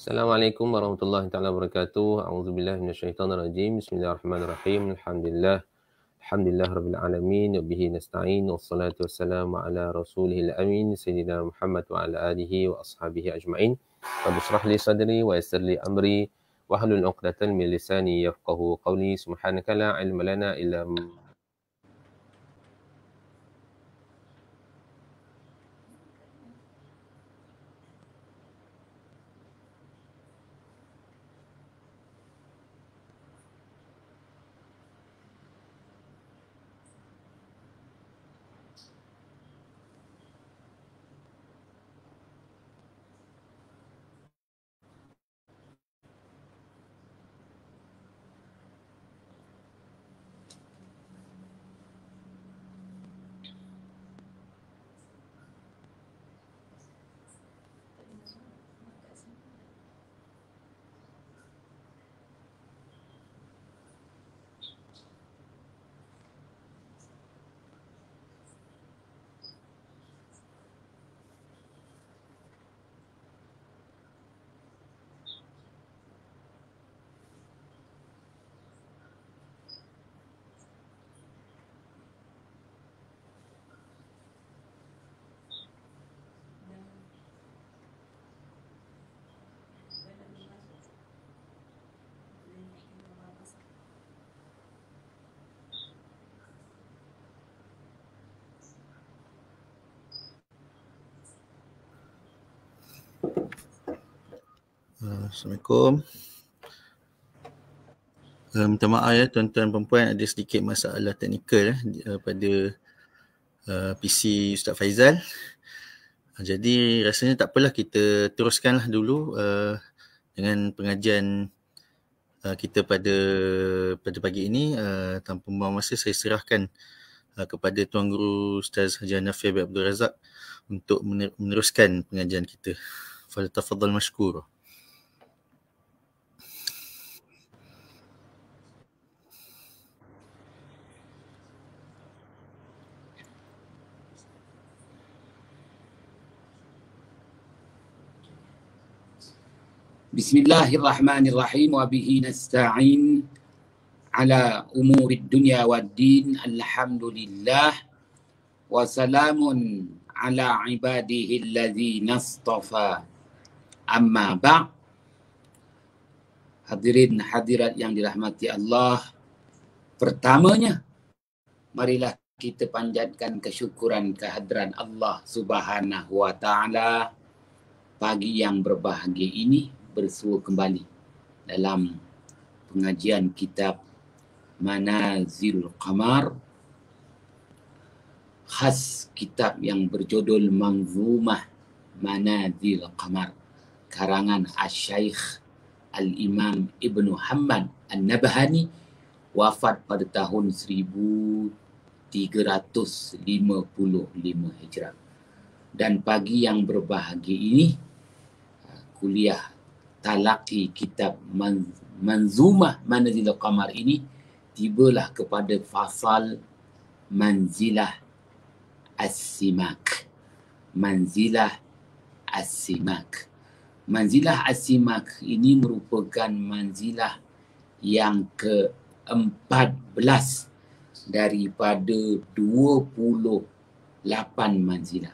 Assalamualaikum warahmatullahi taala wabarakatuh. A'udzubillahi minasyaitonirrajim. Bismillahirrahmanirrahim. Alhamdulillah rabbil alamin wa bihi nasta'in wassalatu wassalamu ala rasulihil amin sayyidina Muhammad wa ala alihi wa ashabihi ajmain. Rabbi shrah li sadri wa yassir li amri wahlul 'uqdatam min lisani yafqahu qawli. Subhanaka la ilma lana illa Assalamualaikum. Minta maaf ya tuan-tuan dan puan, ada sedikit masalah teknikal pada PC Ustaz Faizal. Jadi rasanya tak apalah, kita teruskanlah dulu dengan pengajian kita pada pagi ini. Tanpa membuang masa, saya serahkan kepada Tuan Guru Ustaz Haji Hanafi bin Abdul Razak untuk meneruskan pengajian kita. Falyatafaddal mashkur. Bismillahirrahmanirrahim wa bihi nasta'in ala umurid dunya waddin. Alhamdulillah wa salamun ala ibadihi alladzina istafa. Amma ba'. Hadirin hadirat yang dirahmati Allah, pertamanya marilah kita panjatkan kesyukuran kehadiran Allah Subhanahu wa taala. Pagi yang berbahagia ini bersua kembali dalam pengajian kitab Manazilul Qamar, khas kitab yang berjudul Manzumah Manazilul Qamar, karangan Asy-Syaikh Al-Imam Ibnu Hammad An-Nabhani, wafat pada tahun 1355 Hijrah. Dan pagi yang berbahagia ini, kuliah talaqi kitab Manzumah Manazilul Qamar ini tibalah kepada fasal Manzilah As-Simak. Manzilah As-Simak. Manzilah As-Simak ini merupakan manzilah yang ke-14 daripada 28 manzilah.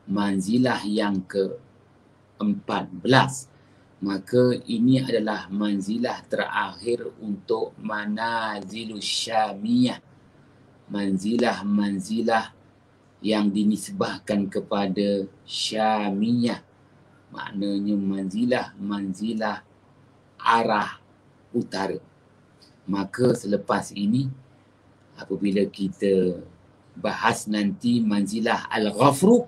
Manzilah yang ke-14. Maka ini adalah manzilah terakhir untuk Manazilus Syamiyah. Manzilah-manzilah yang dinisbahkan kepada Syamiyah. Maknanya manzilah-manzilah arah utara. Maka selepas ini, apabila kita bahas nanti manzilah Al-Ghafru,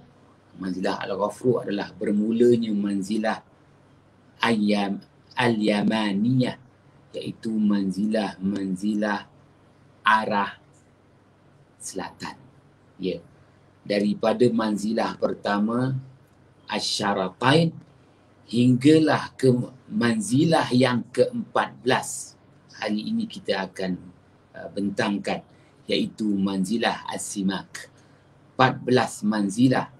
manzilah Al-Ghafru adalah bermulanya manzilah Al-Yamaniyah, iaitu manzilah arah selatan. Ya. Daripada manzilah pertama Asy-Syaratain hinggalah ke manzilah yang ke-14. Hari ini kita akan bentangkan, iaitu manzilah As-Simak. 14 manzilah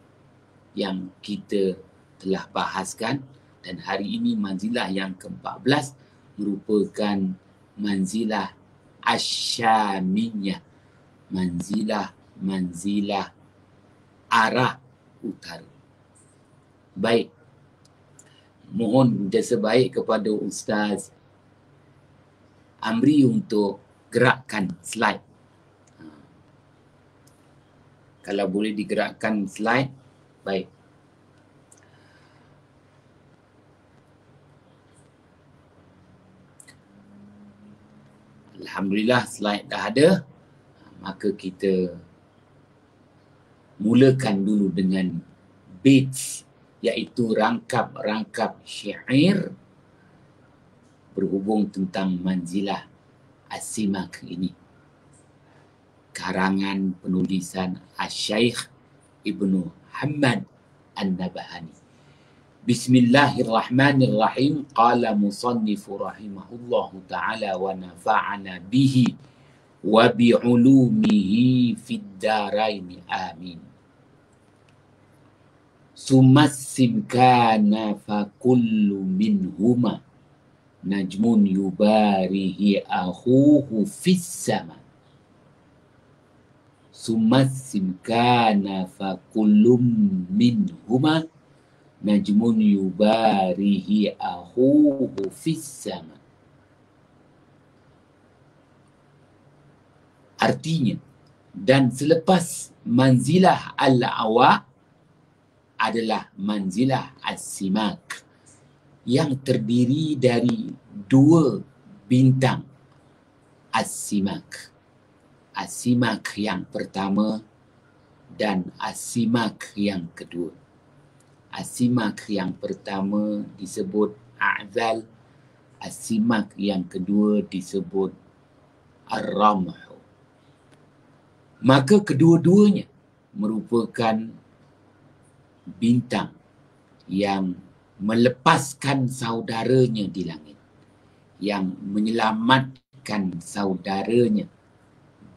yang kita telah bahaskan Dan hari ini manzilah yang ke-14 merupakan manzilah asyamiyah, manzilah arah utara. Baik, mohon jasa baik kepada Ustaz Amri untuk gerakkan slide. Kalau boleh digerakkan slide, baik. Alhamdulillah slide dah ada. Maka kita mulakan dulu dengan baits, iaitu rangkap-rangkap syair berhubung tentang manzilah as-simak ini. Karangan penulisan Asy-Syaikh Ibnu Hammad An-Nabahani. Bismillahirrahmanirrahim. Qala musannifu rahimahullahu ta'ala wa nafa'ana bihi wa bi'ulumihi fid daraini amin. Sumassim kana fa kullu minhuma najmun yubarihi akhuhu fis sama. Sumassim kana fa kullu minhuma najmun yubarihi akhuhu fis sama. Artinya, dan selepas manzilah al-awa adalah manzilah as-simak yang terdiri dari 2 bintang as-simak. As-simak yang pertama dan as-simak yang kedua. As-simak yang pertama disebut a'zal, as-simak yang kedua disebut ar-ramh. Maka kedua-duanya merupakan bintang yang melepaskan saudaranya di langit, yang menyelamatkan saudaranya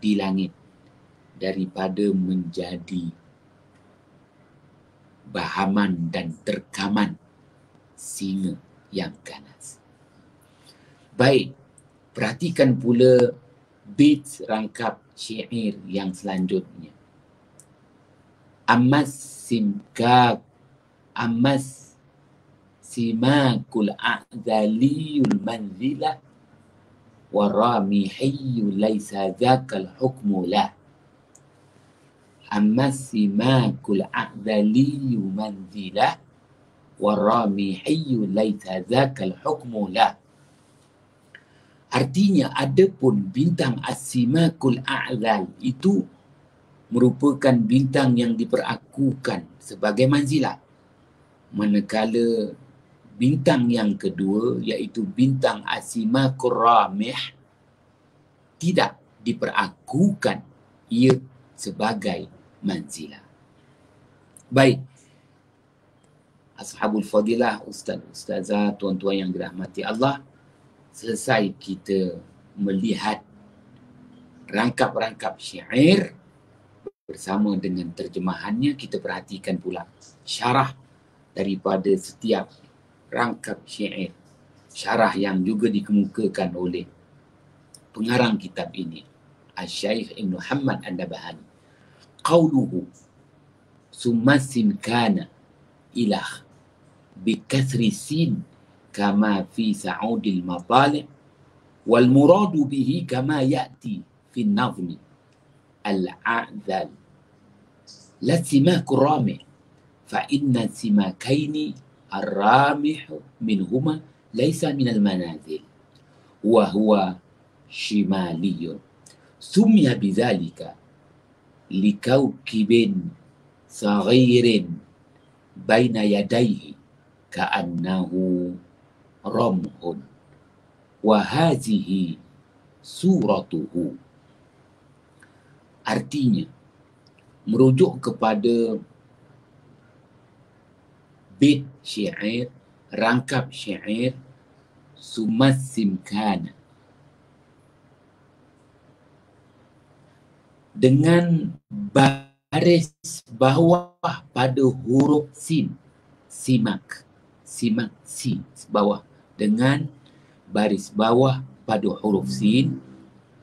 di langit daripada menjadi bahaman dan terkaman singa yang ganas. Baik, perhatikan pula bait rangkap syair yang selanjutnya. Amas simakul a'zaliyul manzilah waramihiyu laysa zakal hukmu lah. Amas simakul a'zaliyul manzilah waramihiyu laysa zakal hukmu lah. Artinya, adapun bintang as-simakul a'zal itu merupakan bintang yang diperakukan sebagai manzilah. Manakala bintang yang kedua, iaitu bintang as-simakul ramih, tidak diperakukan ia sebagai manzilah. Baik, ashabul fadilah, ustaz-ustazah, tuan-tuan yang dirahmati Allah, selesai kita melihat rangkap-rangkap syair bersama dengan terjemahannya, kita perhatikan pula syarah daripada setiap rangkap syair. Syarah yang juga dikemukakan oleh pengarang kitab ini, Asy-Syaikh Ibnu Hammad An-Nabahani. Qauluhu sumassim kana ilah bikasri sin kama fi sa'udil matali' wal muradu bihi kama ya'ti fi an-nazmi al-a'zal la simaku rami' fa inna simakaini ar-ramih minhuma laysa min al-manazil wa huwa shimaliyun sumya bidzalika likaukibin saghirin baina yadayhi ka'annahu ramhun wa hazihi suratuhu. Artinya, merujuk kepada bait syair, rangkap syair sumassim kana, dengan baris bawah pada huruf sin, simak. simak si bawah dengan baris bawah pada huruf sin,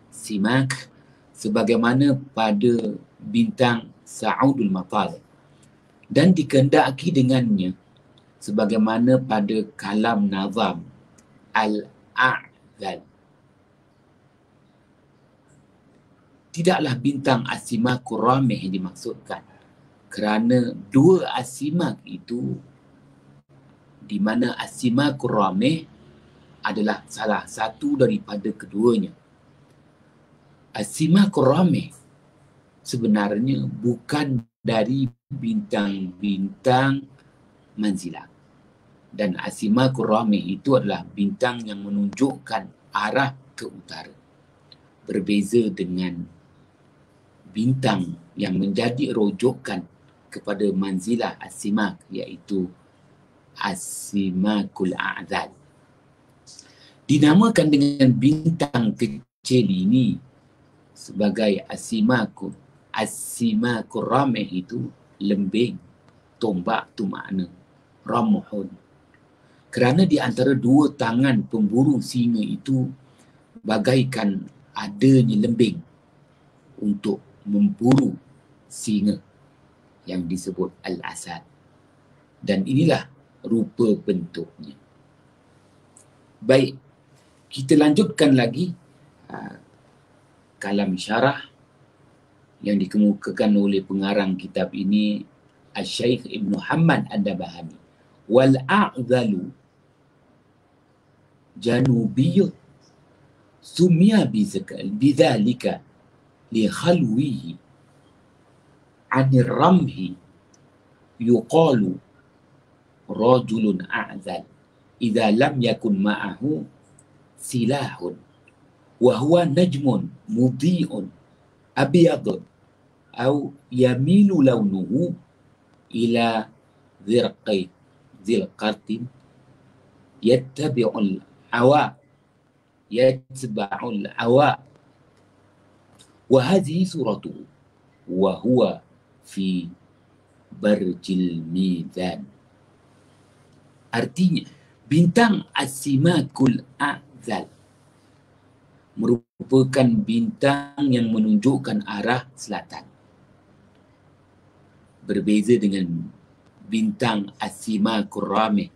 simak, sebagaimana pada bintang Sa'udul Matal, dan dikehendaki dengannya sebagaimana pada kalam nazam Al-A'zal. Tidaklah bintang asimakul ramih yang dimaksudkan, kerana dua asimak itu, di mana asimakul ramih adalah salah satu daripada keduanya. Asimakul ramih sebenarnya bukan dari bintang-bintang manzilah. Dan asimakul ramih itu adalah bintang yang menunjukkan arah ke utara. Berbeza dengan bintang yang menjadi rujukan kepada manzilah asimak, iaitu asimakul a'zal. Dinamakan dengan bintang kecil ini sebagai asimakul ramih itu lembing, tombak tu makna ramhun. Kerana di antara dua tangan pemburu singa itu bagaikan adanya lembing untuk memburu singa yang disebut Al-Asad. Dan inilah rupa bentuknya. Baik, kita lanjutkan lagi kalam syarah yang dikemukakan oleh pengarang kitab ini, Al-Syaikh Ibn Hamad Ad-Dabahani. Wal-a'zalu janubiyyun sumia bidzalika li khalwihi 'anir ramhi yuqalu rajulun a'zal idza lam yakun ma'ahu silahun wa huwa najmun mudhi'un abyadun au yamilu launuhu ila zirqatin yattabi'ul awa wa hadhihi suratuhu wa huwa fi barjil mizan. Artinya, bintang asimakul a'zal merupakan bintang yang menunjukkan arah selatan. Berbeza dengan bintang asimakul ramih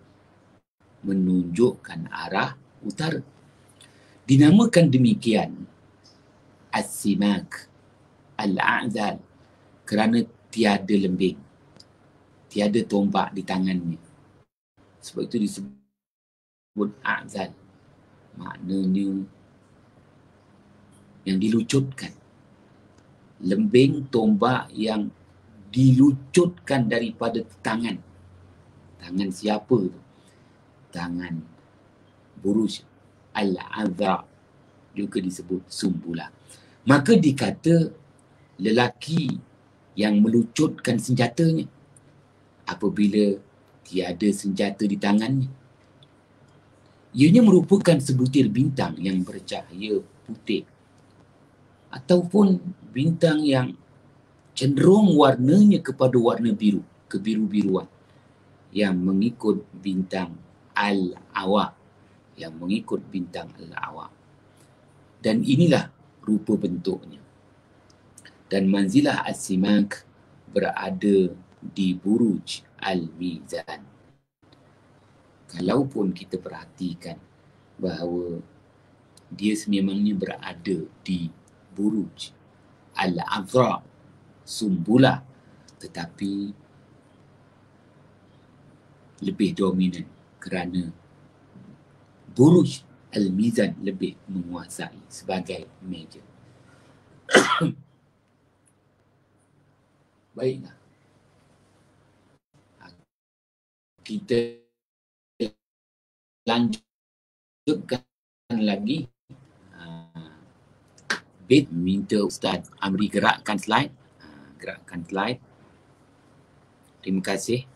menunjukkan arah utara. Dinamakan demikian asimak al-a'zal kerana tiada lembing, tiada tombak di tangannya. Sebab itu disebut a'zal. Maknanya yang dilucutkan. Lembing, tombak yang dilucutkan daripada tangan. Tangan siapa tu? Tangan Buruj Al-Azra, juga disebut Sumbula. Maka dikata lelaki yang melucutkan senjatanya apabila tiada senjata di tangannya. Ianya merupakan sebutir bintang yang bercahaya putih ataupun bintang yang cenderung warnanya kepada warna biru, kebiru-biruan, yang mengikut bintang Al-Awa, yang mengikut bintang Al-Awa. Dan inilah rupa bentuknya. Dan manzilah As-Simak berada di Buruj Al-Mizan. Kalaupun kita perhatikan bahawa dia sememangnya berada di Buruj Al-Azra, Sumbula, tetapi lebih dominan kerana Buruj Al-Mizan lebih menguasai sebagai meja. Baiklah. Kita lanjutkan lagi. Bit minta Ustaz Amri gerakkan slide. Gerakkan slide. Terima kasih.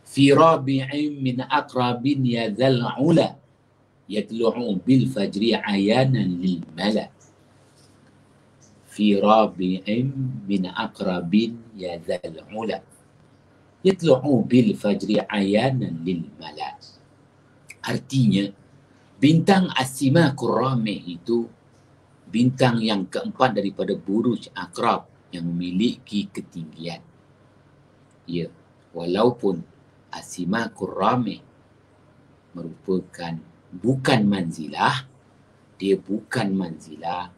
Fi rabi'in min aqrabin ya dhal ula yatlu'u bil fajri ayanan lil mala fi rabi'in min aqrabin ya dzal ula yatlu'u bil fajri ayanan lil mala. Artinya bintang As-Simakul Ramih itu bintang yang keempat daripada buruj Aqrab yang memiliki ketinggian. Ya, walaupun As-Simakul Ramih merupakan bukan manzilah, dia bukan manzilah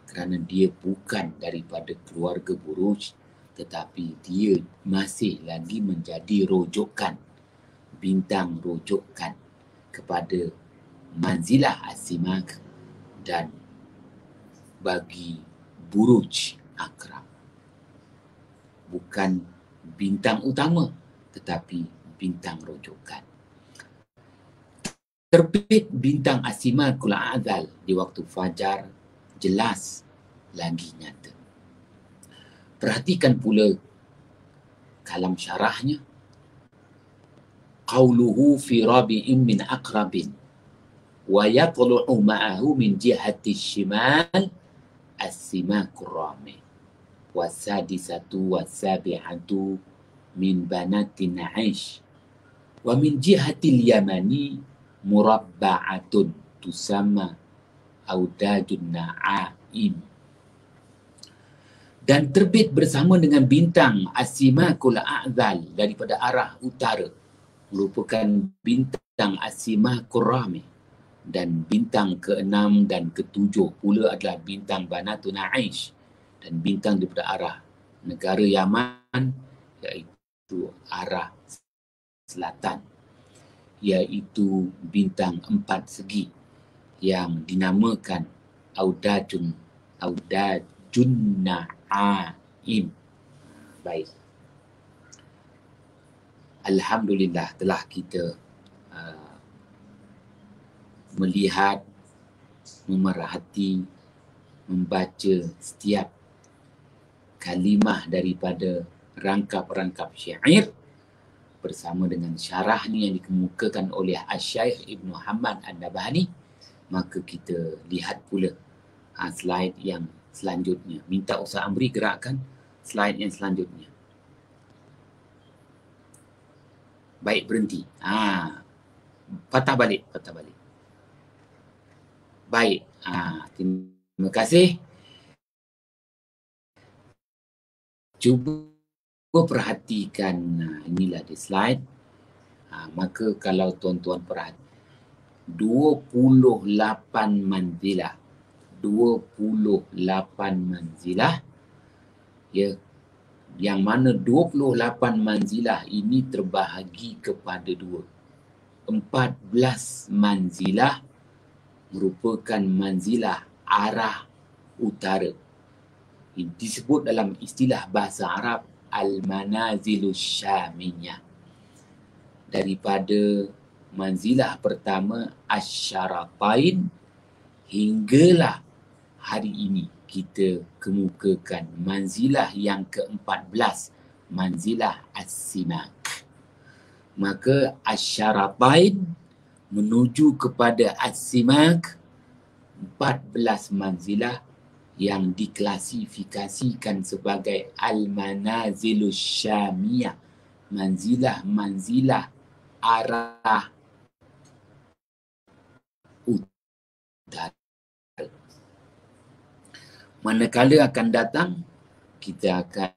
kerana dia bukan daripada keluarga buruj, tetapi dia masih lagi menjadi rujukan, bintang rujukan kepada manzilah As-Simak dan bagi buruj Aqrab. Bukan bintang utama, tetapi bintang rujukan. Terbit bintang As-Simakul A'zal di waktu fajar jelas lagi nyata. Perhatikan pula kalam syarahnya. Qauluhu fi rabi'in min aqrabin wa yatlu'u ma'ahu min jihati shimal As-Simakul Ramih wasadisatu wasabi'atu min banatin aish wa min jihatil yamani murabba'atun tusamma audajun na'aim. Dan terbit bersama dengan bintang As-Simakul A'zal daripada arah utara, merupakan bintang As-Simakul Ramih, dan bintang ke-6 dan ke-7 pula adalah bintang Banatun Aish, dan bintang daripada arah negara Yaman, iaitu arah selatan, iaitu bintang 4 segi yang dinamakan Audajun Na'aim. Baik. Alhamdulillah telah kita melihat, memerhati, membaca setiap kalimah daripada rangkap-rangkap syair bersama dengan syarahnya yang dikemukakan oleh Asy-Syaikh Ibn Muhammad An-Nabhani. Maka kita lihat pula slide yang selanjutnya. Minta Ustaz Amri gerakkan slide yang selanjutnya. Baik, berhenti. Patah balik. Baik. Terima kasih. Cuba perhatikan, inilah di slide. Maka kalau tuan-tuan perhati, 28 manzilah. 28 manzilah. Ya, yang mana 28 manzilah ini terbahagi kepada dua. 14 manzilah merupakan manzilah arah utara. Ini disebut dalam istilah bahasa Arab Al-Manazilus Syamiyah. Daripada manzilah pertama Asy-Syaratain hinggalah hari ini kita kemukakan manzilah yang ke-14, manzilah As-Simak. Maka Asy-Syaratain menuju kepada As-Simak, 14 manzilah yang diklasifikasikan sebagai Al-Manazilus Syamiyah, manzilah-manzilah arah utara. Manakala akan datang, kita akan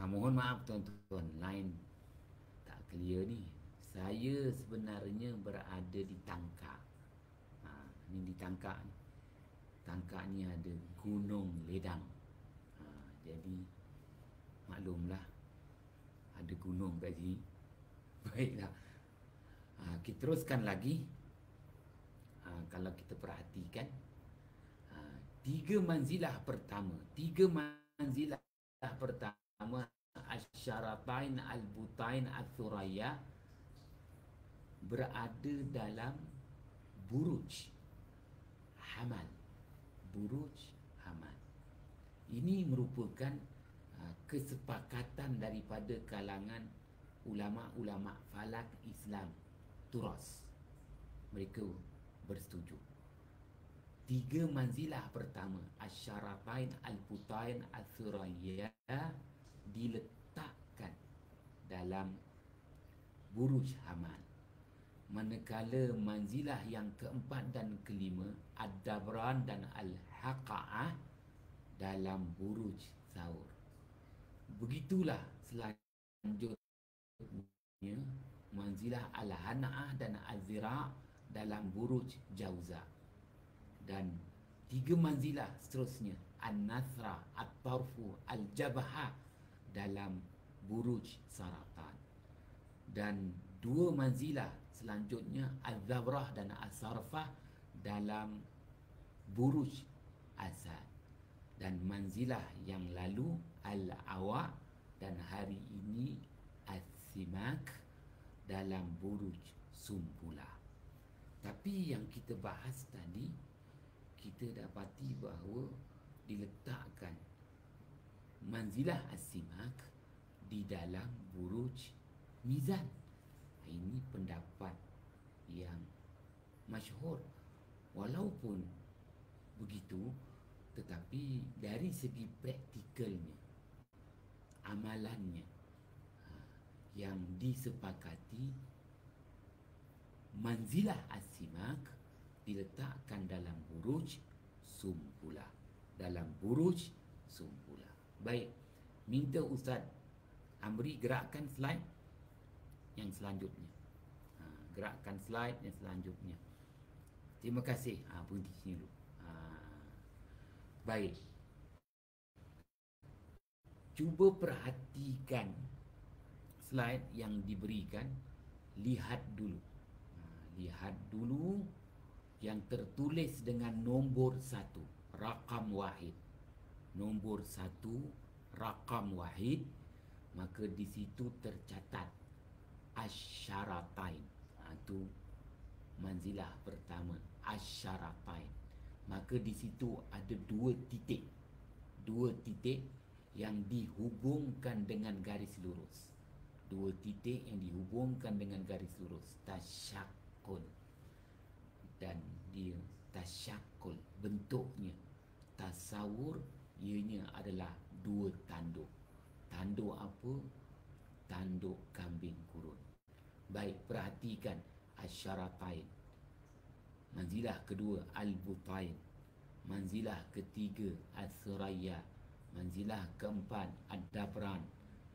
Mohon maaf tuan-tuan, line tak clear ni. Saya sebenarnya berada di Tangkak. Ni di Tangkak ni. Tangkak ni ada Gunung Ledang. Jadi maklumlah ada gunung kat sini. Baiklah. Kita teruskan lagi. Kalau kita perhatikan, tiga manzilah pertama Asyaratain Al-Butain Al-Thuraya berada dalam Buruj Hamal. Ini merupakan kesepakatan daripada kalangan ulama-ulama falak Islam Turas. Mereka bersetuju. Tiga manzilah pertama Asyaratain Al-Butain Al-Thuraya diletakkan dalam Buruj Hamal. Manakala manzilah yang keempat dan kelima Ad-Dabran dan Al-Haqa'ah dalam Buruj Thawr. Begitulah selanjutnya manzilah Al-Hana'ah dan Al-Zira' dalam Buruj Jauza. Dan tiga manzilah seterusnya An-Nasra, At-Tarfu, Al-Jabhah dalam Buruj Saratan. Dan dua manzilah selanjutnya Al-Zabrah dan As-Sarfah dalam Buruj Asad. Dan manzilah yang lalu Al-Awa dan hari ini As-Simak dalam Buruj Sumpula. Tapi yang kita bahas tadi, kita dapati bahawa diletakkan manzilah As-Simak di dalam Buruj Mizan. Ini pendapat yang masyhur. Walaupun begitu, tetapi dari segi praktikalnya, amalannya, yang disepakati manzilah As-Simak diletakkan dalam Buruj Sumpula. Baik, minta Ustaz Amri gerakkan slide yang selanjutnya. Gerakkan slide yang selanjutnya. Terima kasih. Berhenti sini dulu. Baik. Cuba perhatikan slide yang diberikan. Lihat dulu yang tertulis dengan nombor 1, rakam wahid. Nombor 1, rakam wahid. Maka di situ tercatat Asyaratain. Itu manzilah pertama, Asyaratain. Maka di situ ada dua titik yang dihubungkan dengan garis lurus. Tasyakul. Dan dia tasyakul bentuknya. Tasawur ianya adalah dua tanduk. Tanduk apa? Tanduk kambing kurun. Baik, perhatikan Asyaratain. Manzilah kedua Al-Butain. Manzilah ketiga Al-Thuraya. Manzilah keempat Ad-Dabran.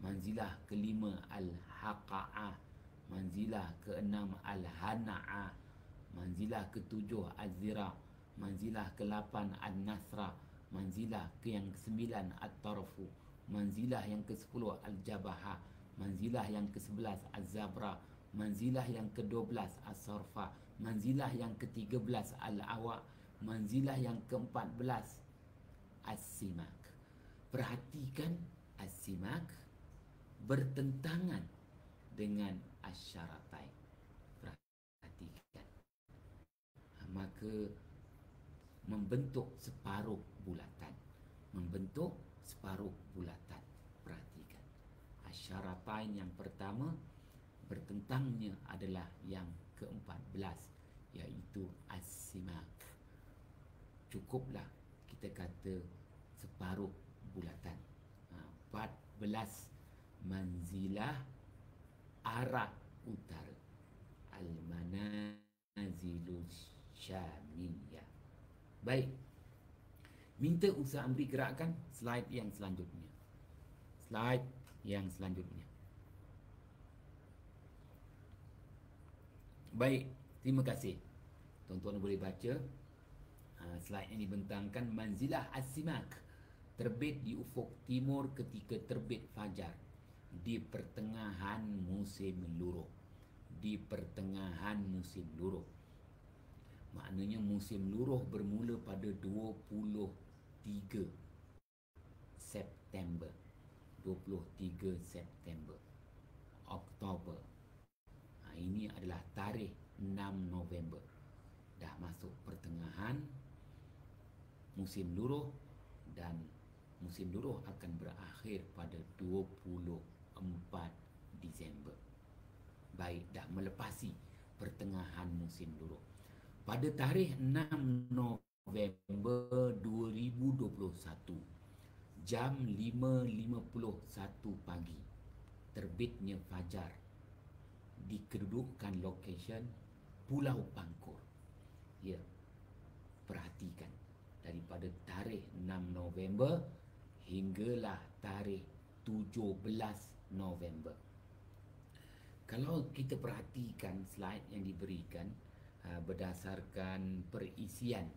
Manzilah kelima Al-Haqa'ah. Manzilah keenam Al-Hana'ah. Manzilah ketujuh Al-Zira'. Manzilah ke-8 Al-Nasra. Manzilah yang ke-9 At-Tarfu. Manzilah yang ke-10 Al-Jabhah. Manzilah yang ke-11 Az-Zabra. Manzilah yang ke-12 As-Sarfa. Manzilah yang ke-13 Al-Awa. Manzilah yang ke-14 As-Simak. Perhatikan As-Simak bertentangan dengan Asyaratain. Perhatikan. Maka membentuk separuh bulatan. Perhatikan. Asyaratain yang pertama bertentangnya adalah yang ke-14, iaitu As-Simak. Cukuplah kita kata separuh bulatan. 14 manzilah arah utara. Al-Manazilus Syamiyah. Baik. Minta Ustaz Amri gerakkan slide yang selanjutnya. yang selanjutnya. Baik, terima kasih. Tuan-tuan boleh baca slide yang dibentangkan. Manzilah as-simak, terbit di ufuk timur ketika terbit fajar di pertengahan musim luruh. Di pertengahan musim luruh. Maknanya musim luruh bermula pada 23 September. 23 September. Oktober. Ini adalah tarikh 6 November. Dah masuk pertengahan musim luruh dan musim luruh akan berakhir pada 24 Disember. Baik, dah melepasi pertengahan musim luruh. Pada tarikh 6 November 2021, jam 5.51 pagi, terbitnya fajar di kedudukan location Pulau Pangkor. Ya, perhatikan, daripada tarikh 6 November hinggalah tarikh 17 November. Kalau kita perhatikan slide yang diberikan berdasarkan perisian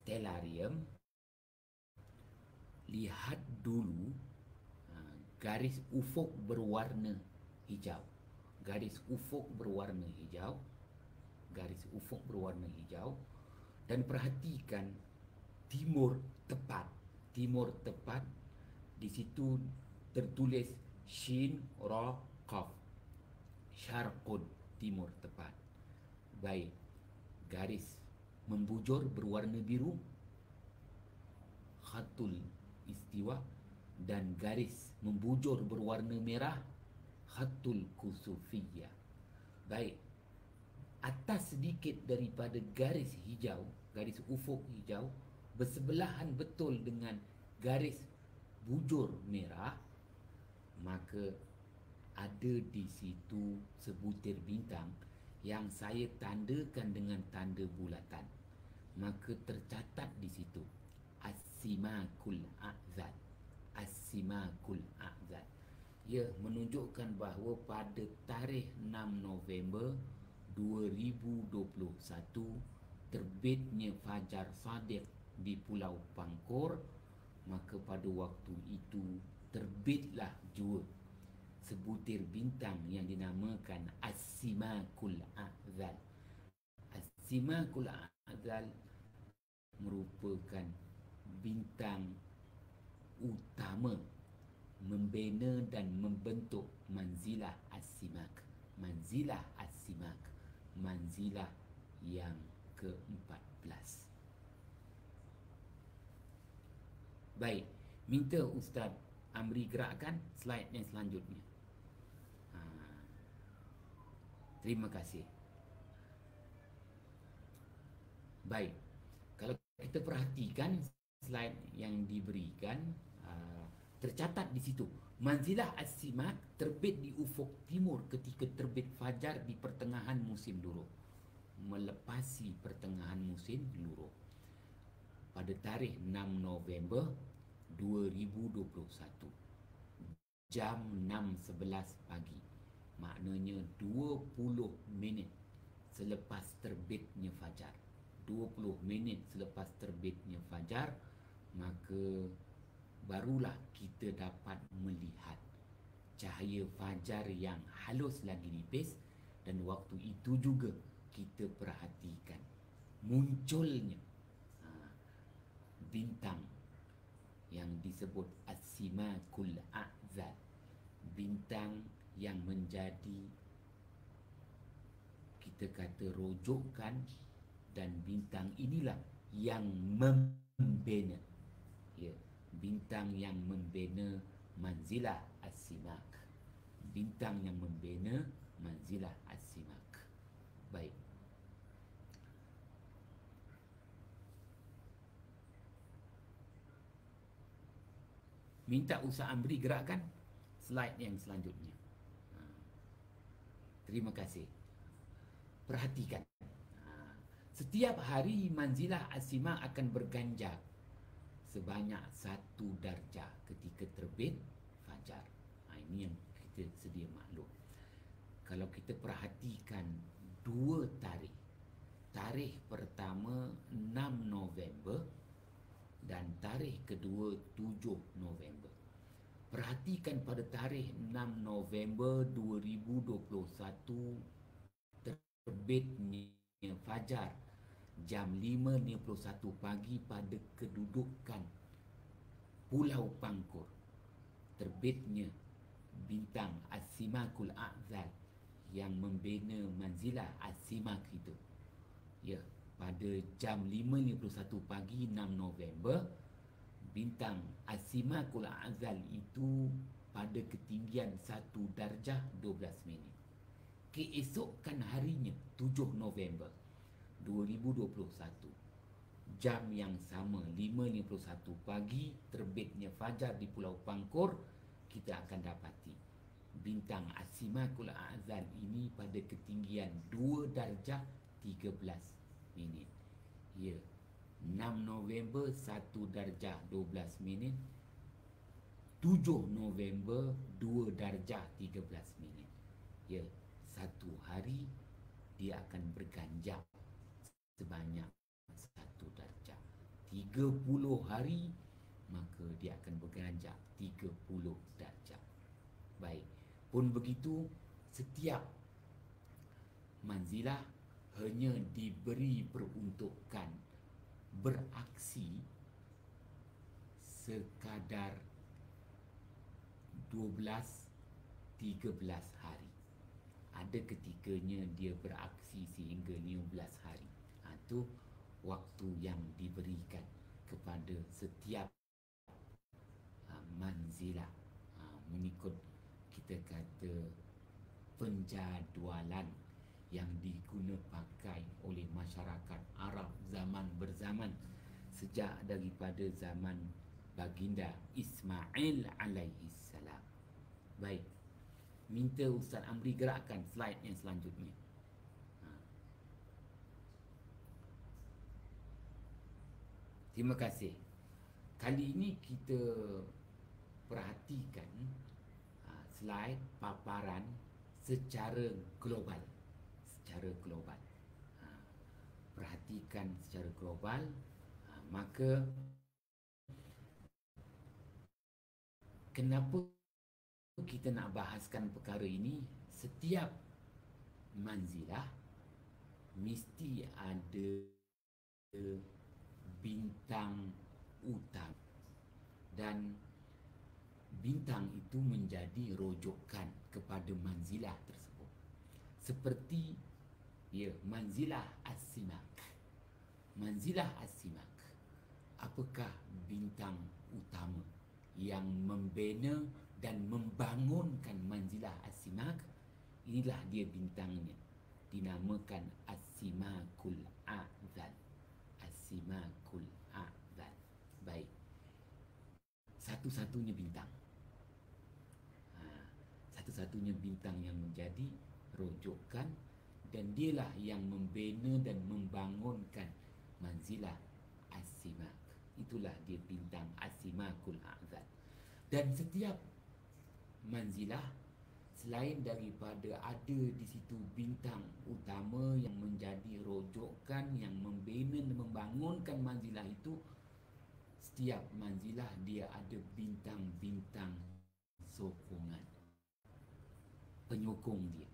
stellarium, lihat dulu garis ufuk berwarna hijau. Garis ufuk berwarna hijau. Garis ufuk berwarna hijau. Dan perhatikan timur tepat. Timur tepat, di situ tertulis Shin Ra Qaf. Syarqun, timur tepat. Baik, garis membujur berwarna biru, khatul istiwa, dan garis membujur berwarna merah, khatul kusufiyah. Baik, atas sedikit daripada garis hijau, garis ufuk hijau, bersebelahan betul dengan garis bujur merah, maka ada di situ sebutir bintang yang saya tandakan dengan tanda bulatan. Maka tercatat di situ As-Simakul A'zal. As-Simakul A'zal. Ia menunjukkan bahawa pada tarikh 6 November 2021 terbitnya fajar sadiq di Pulau Pangkor. Maka pada waktu itu terbitlah jua sebutir bintang yang dinamakan As-Simakul A'zal. As-Simakul A'zal merupakan bintang utama membina dan membentuk manzilah As-Simak. Manzilah As-Simak, manzilah yang ke-14. Baik, minta Ustaz Amri gerakkan slide yang selanjutnya. Terima kasih. Baik, kalau kita perhatikan slide yang diberikan, tercatat di situ manzilah As-Simak terbit di ufuk timur ketika terbit fajar di pertengahan musim luruh, melepasi pertengahan musim luruh pada tarikh 6 November 2021 jam 6.11 pagi. Maknanya 20 minit selepas terbitnya fajar. 20 minit selepas terbitnya fajar, maka barulah kita dapat melihat cahaya fajar yang halus lagi nipis. Dan waktu itu juga kita perhatikan munculnya bintang yang disebut As-Simakul A'zal. Bintang yang menjadi, kita kata, rujukan, dan bintang inilah yang membina, ya, bintang yang membina manzilah As-Simak. Bintang yang membina manzilah As-Simak. Baik. Minta Ustaz Amri gerakkan slide yang selanjutnya. Terima kasih. Perhatikan. Setiap hari manzilah As-Simak akan berganjak sebanyak 1 darjah ketika terbit fajar. Ini yang kita sedia maklum. Kalau kita perhatikan 2 tarikh, tarikh pertama 6 November dan tarikh kedua 7 November. Perhatikan pada tarikh 6 November 2021 terbitnya fajar jam 5.51 pagi pada kedudukan Pulau Pangkor. Terbitnya bintang As-Simakul A'zal yang membina manzilah As-Simak itu. Ya, pada jam 5.51 pagi 6 November, bintang As-Simakul A'zal itu pada ketinggian 1 darjah 12 minit. Keesokan harinya 7 November 2021, jam yang sama 5.51 pagi terbitnya fajar di Pulau Pangkor, kita akan dapati bintang As-Simakul A'zal ini pada ketinggian 2 darjah 13 minit. Ya, 6 November 1 darjah 12 minit, 7 November 2 darjah 13 minit. Ya, satu hari dia akan berganjak sebanyak 1 darjah. 30 hari maka dia akan berganjak 30 darjah. Baik, pun begitu setiap manzilah hanya diberi peruntukan beraksi sekadar 12-13 hari. Ada ketikanya dia beraksi sehingga 15 hari. Itu waktu yang diberikan kepada setiap manzilah. Mengikut kita kata penjadualan yang diguna pakai oleh masyarakat Arab zaman berzaman sejak daripada zaman baginda Ismail alaihi salam. Baik, minta Ustaz Amri gerakkan slide yang selanjutnya. Terima kasih. Kali ini kita perhatikan slide paparan secara global. Perhatikan secara global, maka kenapa kita nak bahaskan perkara ini? Setiap manzilah mesti ada bintang utama dan bintang itu menjadi rujukan kepada manzilah tersebut. Seperti manzilah As-Simak. Manzilah As-Simak, apakah bintang utama yang membina dan membangunkan manzilah As-Simak? Inilah dia bintangnya, dinamakan As-Simakul A'zal. As-Simakul A'zal. Baik, satu-satunya bintang, satu-satunya bintang yang menjadi rujukan, dan dialah yang membina dan membangunkan manzilah As-Simak. Itulah dia bintang As-Simakul A'zal. Dan setiap manzilah, selain daripada ada di situ bintang utama yang menjadi rujukan, yang membina dan membangunkan manzilah itu, setiap manzilah dia ada bintang-bintang sokongan, penyokong dia.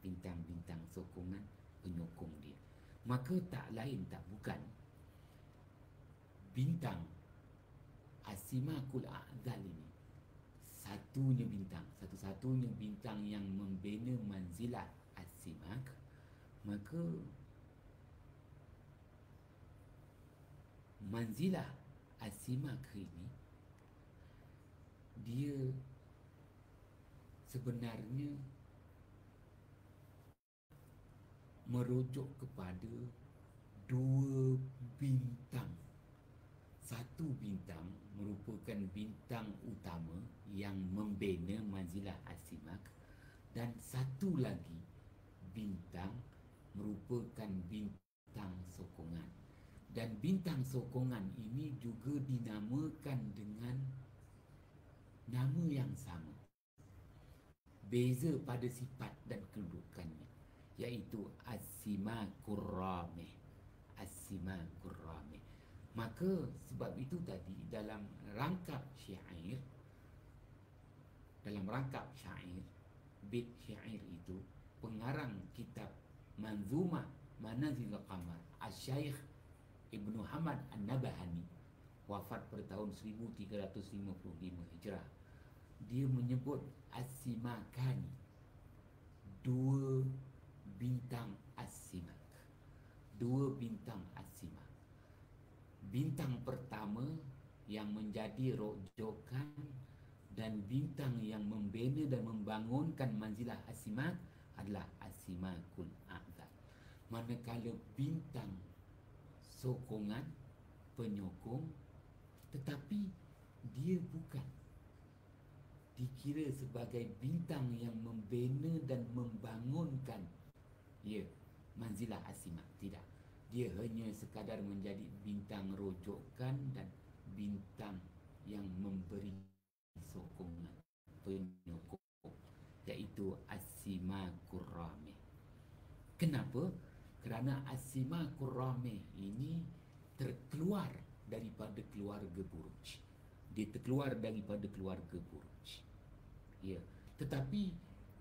Bintang-bintang sokongan, penyokong dia. Maka tak lain tak bukan, bintang As-Simakul A'zal ini satu-satunya bintang yang membina manzilah As-Simak. Maka manzilah As-Simak ini dia sebenarnya merujuk kepada 2 bintang. Satu bintang merupakan bintang utama yang membina manzilah As-Simak, dan satu lagi bintang merupakan bintang sokongan. Dan bintang sokongan ini juga dinamakan dengan nama yang sama, beza pada sifat dan kedudukannya, iaitu as-simakur ramih. As-simakur ramih. Maka sebab itu tadi dalam rangkap syair, bait syair itu, pengarang kitab Manzumah Manazil Qamar, Asy-Syaikh Ibnu Hamad An-Nabahani, wafat pada tahun 1355 Hijrah. Dia menyebut as-simakani, dua bintang as-simak. Dua bintang as-simak. Bintang pertama yang menjadi rujukan dan bintang yang membina dan membangunkan manzilah as-simak adalah as-simakul a'zal. Manakala bintang sokongan, penyokong, tetapi dia bukan dikira sebagai bintang yang membina dan membangunkan manzilah as-simak. Tidak, dia hanya sekadar menjadi bintang rujukan dan bintang yang memberi sokongan, penyokong, iaitu as-simakur ramih. Kenapa? Kerana as-simakur ramih ini terkeluar daripada keluarga buruj. Dia terkeluar daripada keluarga buruj. Ya, tetapi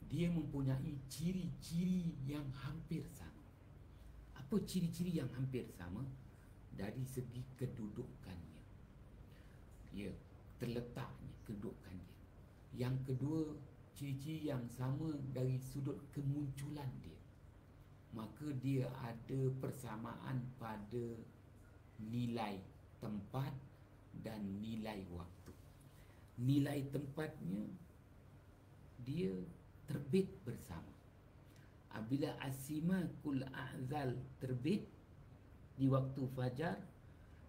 dia mempunyai ciri-ciri yang hampir sama. Apa ciri-ciri yang hampir sama? Dari segi kedudukannya. Ya, terletaknya kedudukannya. Yang kedua, ciri-ciri yang sama dari sudut kemunculan dia. Maka dia ada persamaan pada nilai tempat dan nilai waktu. Nilai tempatnya, dia terbit bersama. Apabila as-simakul a'zal terbit di waktu fajar,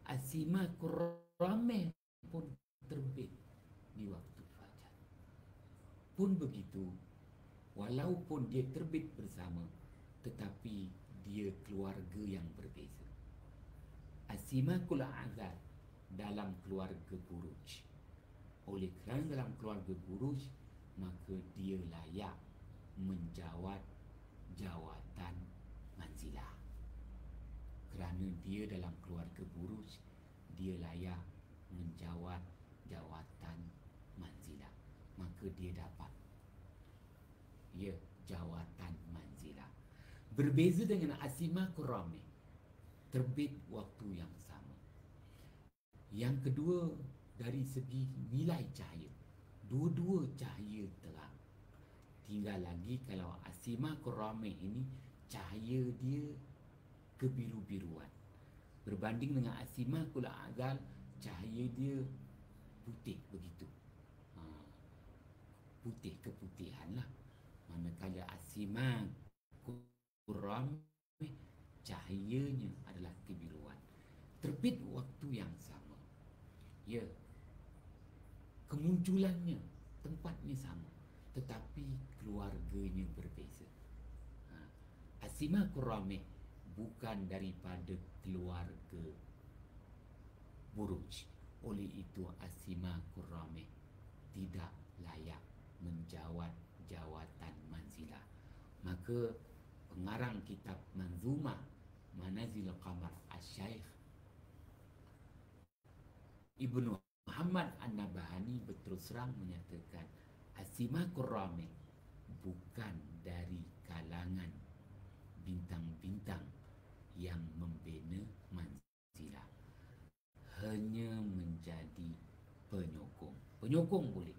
as-simakur ramih pun terbit di waktu fajar. Pun begitu, walaupun dia terbit bersama, tetapi dia keluarga yang berbeza. As-simakul a'zal dalam keluarga buruj. Oleh kerana dalam keluarga buruj, maka dia layak menjawat jawatan manzilah. Kerana dia dalam keluarga buruj, dia layak menjawat jawatan manzilah. Maka dia dapat jawatan manzilah. Berbeza dengan as-simakur ramih, terbit waktu yang sama. Yang kedua, dari segi nilai cahaya, dua-dua cahaya terang. Tinggal lagi kalau as-simakur ramih ini cahaya dia kebiru-biruan, berbanding dengan as-simakul a'zal cahaya dia putih begitu. Putih keputihan lah. Manakala as-simakul ramih cahayanya adalah kebiruan. Terbit waktu yang sama. Ya, kemunculannya, tempatnya sama, tetapi keluarganya berbeza. As-simakur ramih bukan daripada keluarga buruj. Oleh itu as-simakur ramih tidak layak menjawat jawatan manzilah. Maka pengarang kitab Manzumah Manazil Qamar, Asy-Syaikh Ibnu Muhammad An-Nabahani berterus terang menyatakan as-simakur ramih bukan dari kalangan bintang-bintang yang membina manzilah, hanya menjadi penyokong. Penyokong boleh,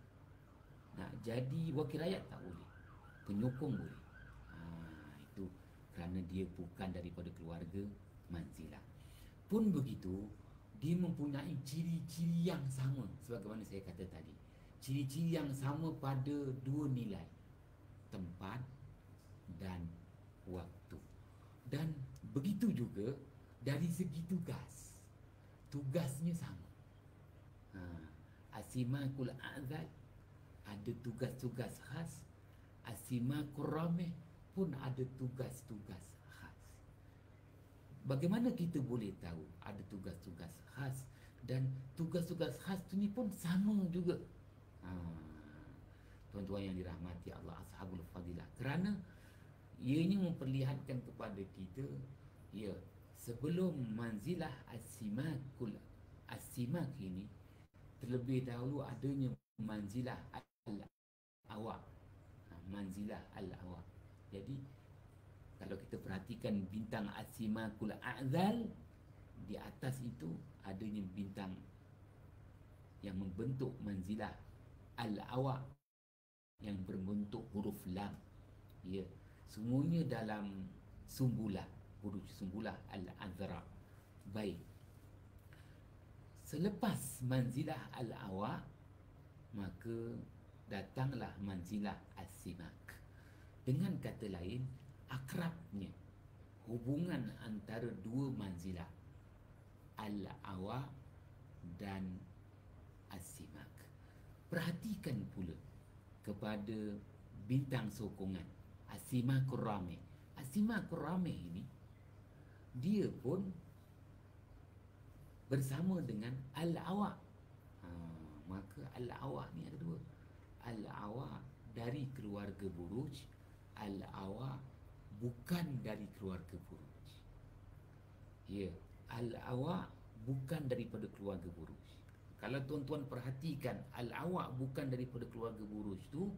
nak jadi wakil rakyat tak boleh, penyokong boleh. Itu kerana dia bukan daripada keluarga manzilah. Pun begitu, dia mempunyai ciri-ciri yang sama, sebagaimana saya kata tadi. Ciri-ciri yang sama pada dua nilai, tempat dan waktu. Dan begitu juga dari segi tugas. Tugasnya sama. As-simakul a'zal ada tugas-tugas khas. As-simakur ramih pun ada tugas-tugas khas. bagaimana kita boleh tahu ada tugas-tugas khas, dan tugas-tugas khas ni pun sama juga. Tuan-tuan yang dirahmati Allah, ashabul fadilah, kerana ianya memperlihatkan kepada kita, ya, sebelum manzilah as-simak ini, terlebih dahulu adanya manzilah al-awa. Manzilah al-awa. Jadi kalau kita perhatikan bintang as-simakul a'zal, di atas itu adanya bintang yang membentuk manzilah al-awa yang berbentuk huruf lam. Ya, semuanya dalam sumbulah, huruf sumbulah al-azra. Baik. Selepas manzilah al-awa, maka datanglah manzilah as-simak. Dengan kata lain, akrabnya hubungan antara dua manzilah al-awa dan as-simak. Perhatikan pula kepada bintang sokongan as-simakur ramih. As-simakur ramih ini dia pun bersama dengan al-awa. Maka al-awa ni ada dua. Al-awa dari keluarga buruj, al-awa bukan dari keluarga buruj. Ya, al-awa bukan daripada keluarga buruj. Kalau tuan-tuan perhatikan, al-awa bukan daripada keluarga buruj tu,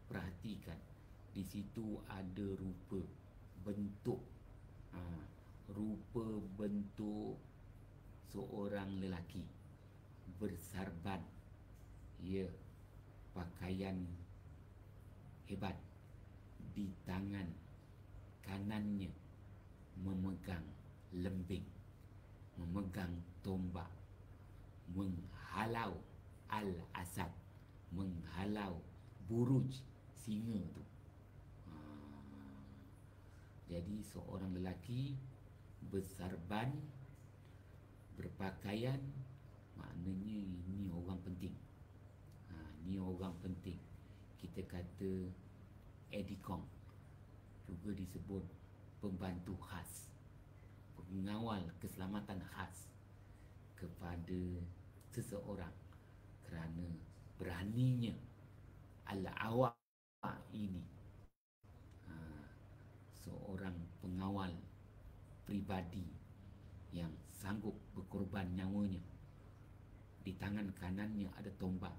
perhatikan di situ ada rupa bentuk, rupa bentuk seorang lelaki bersarban, ya, pakaian hebat, di tangan kanannya memegang lembing, memegang tombak, menghalau al-asad, menghalau buruj singa tu. Jadi seorang lelaki bersarban, berpakaian, maknanya ini orang penting. Ini orang penting. Kita kata edikong, juga disebut pembantu khas, pengawal keselamatan khas kepada seseorang, kerana beraninya al-awa ini, seorang pengawal pribadi yang sanggup berkorban nyawanya. Di tangan kanannya ada tombak,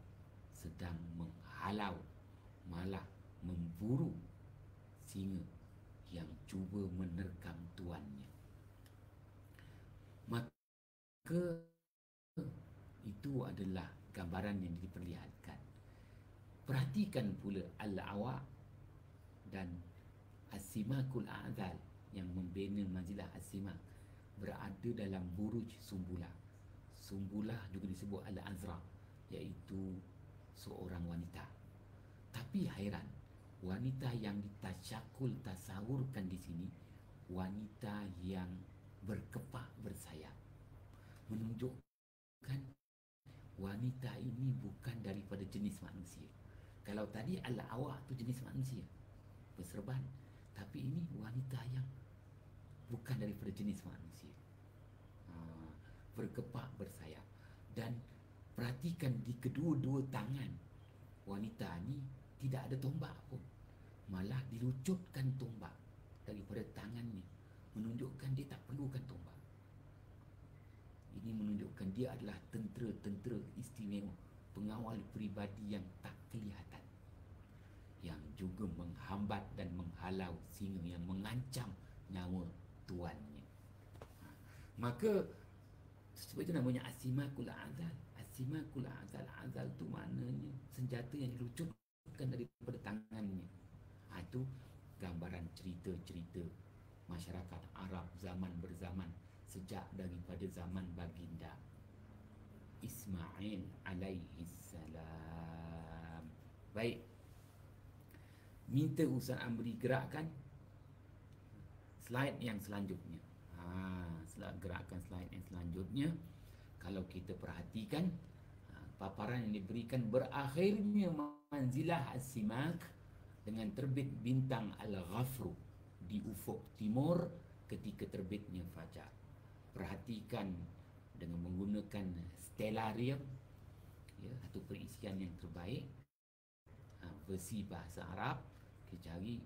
sedang menghalau, malah memburu singa yang cuba menerkam tuannya. Maka itu adalah gambaran yang diperlihatkan. Perhatikan pula al-awa dan as-simakul a'zal yang membina manzilah as-simak berada dalam buruj sumbulah. Sumbulah juga disebut al-azra, iaitu seorang wanita. Tapi hairan, wanita yang ditasyakul tasawurkan di sini, wanita yang berkepak bersayap, menunjukkan wanita ini bukan daripada jenis manusia. Kalau tadi al-awa tu jenis manusia, berserban, tapi ini wanita yang bukan daripada jenis manusia, berkepak bersayap. Dan perhatikan di kedua-dua tangan wanita ni tidak ada tombak pun, malah dilucutkan tombak daripada tangannya, menunjukkan dia tak perlukan tombak. Ini menunjukkan dia adalah tentera-tentera istimewa, pengawal peribadi yang tak kelihatan, yang juga menghambat dan menghalau singa yang mengancam nyawa tuannya. Maka sebab itu namanya as-simakul a'zal. As-simakul a'zal, azal tu maknanya senjata yang dilucutkan daripada tangannya. Itu gambaran cerita-cerita masyarakat Arab zaman berzaman, sejak daripada zaman baginda Ismail alaihi salam. Baik, minta Ustaz Amri gerakkan slide yang selanjutnya. Gerakkan slide yang selanjutnya. Kalau kita perhatikan, paparan yang diberikan, berakhirnya manzilah as-simak dengan terbit bintang al-ghafru di ufuk timur, ketika terbitnya fajar. Perhatikan dengan menggunakan stellarium, ya, atau perisian yang terbaik, versi bahasa Arab, kita cari,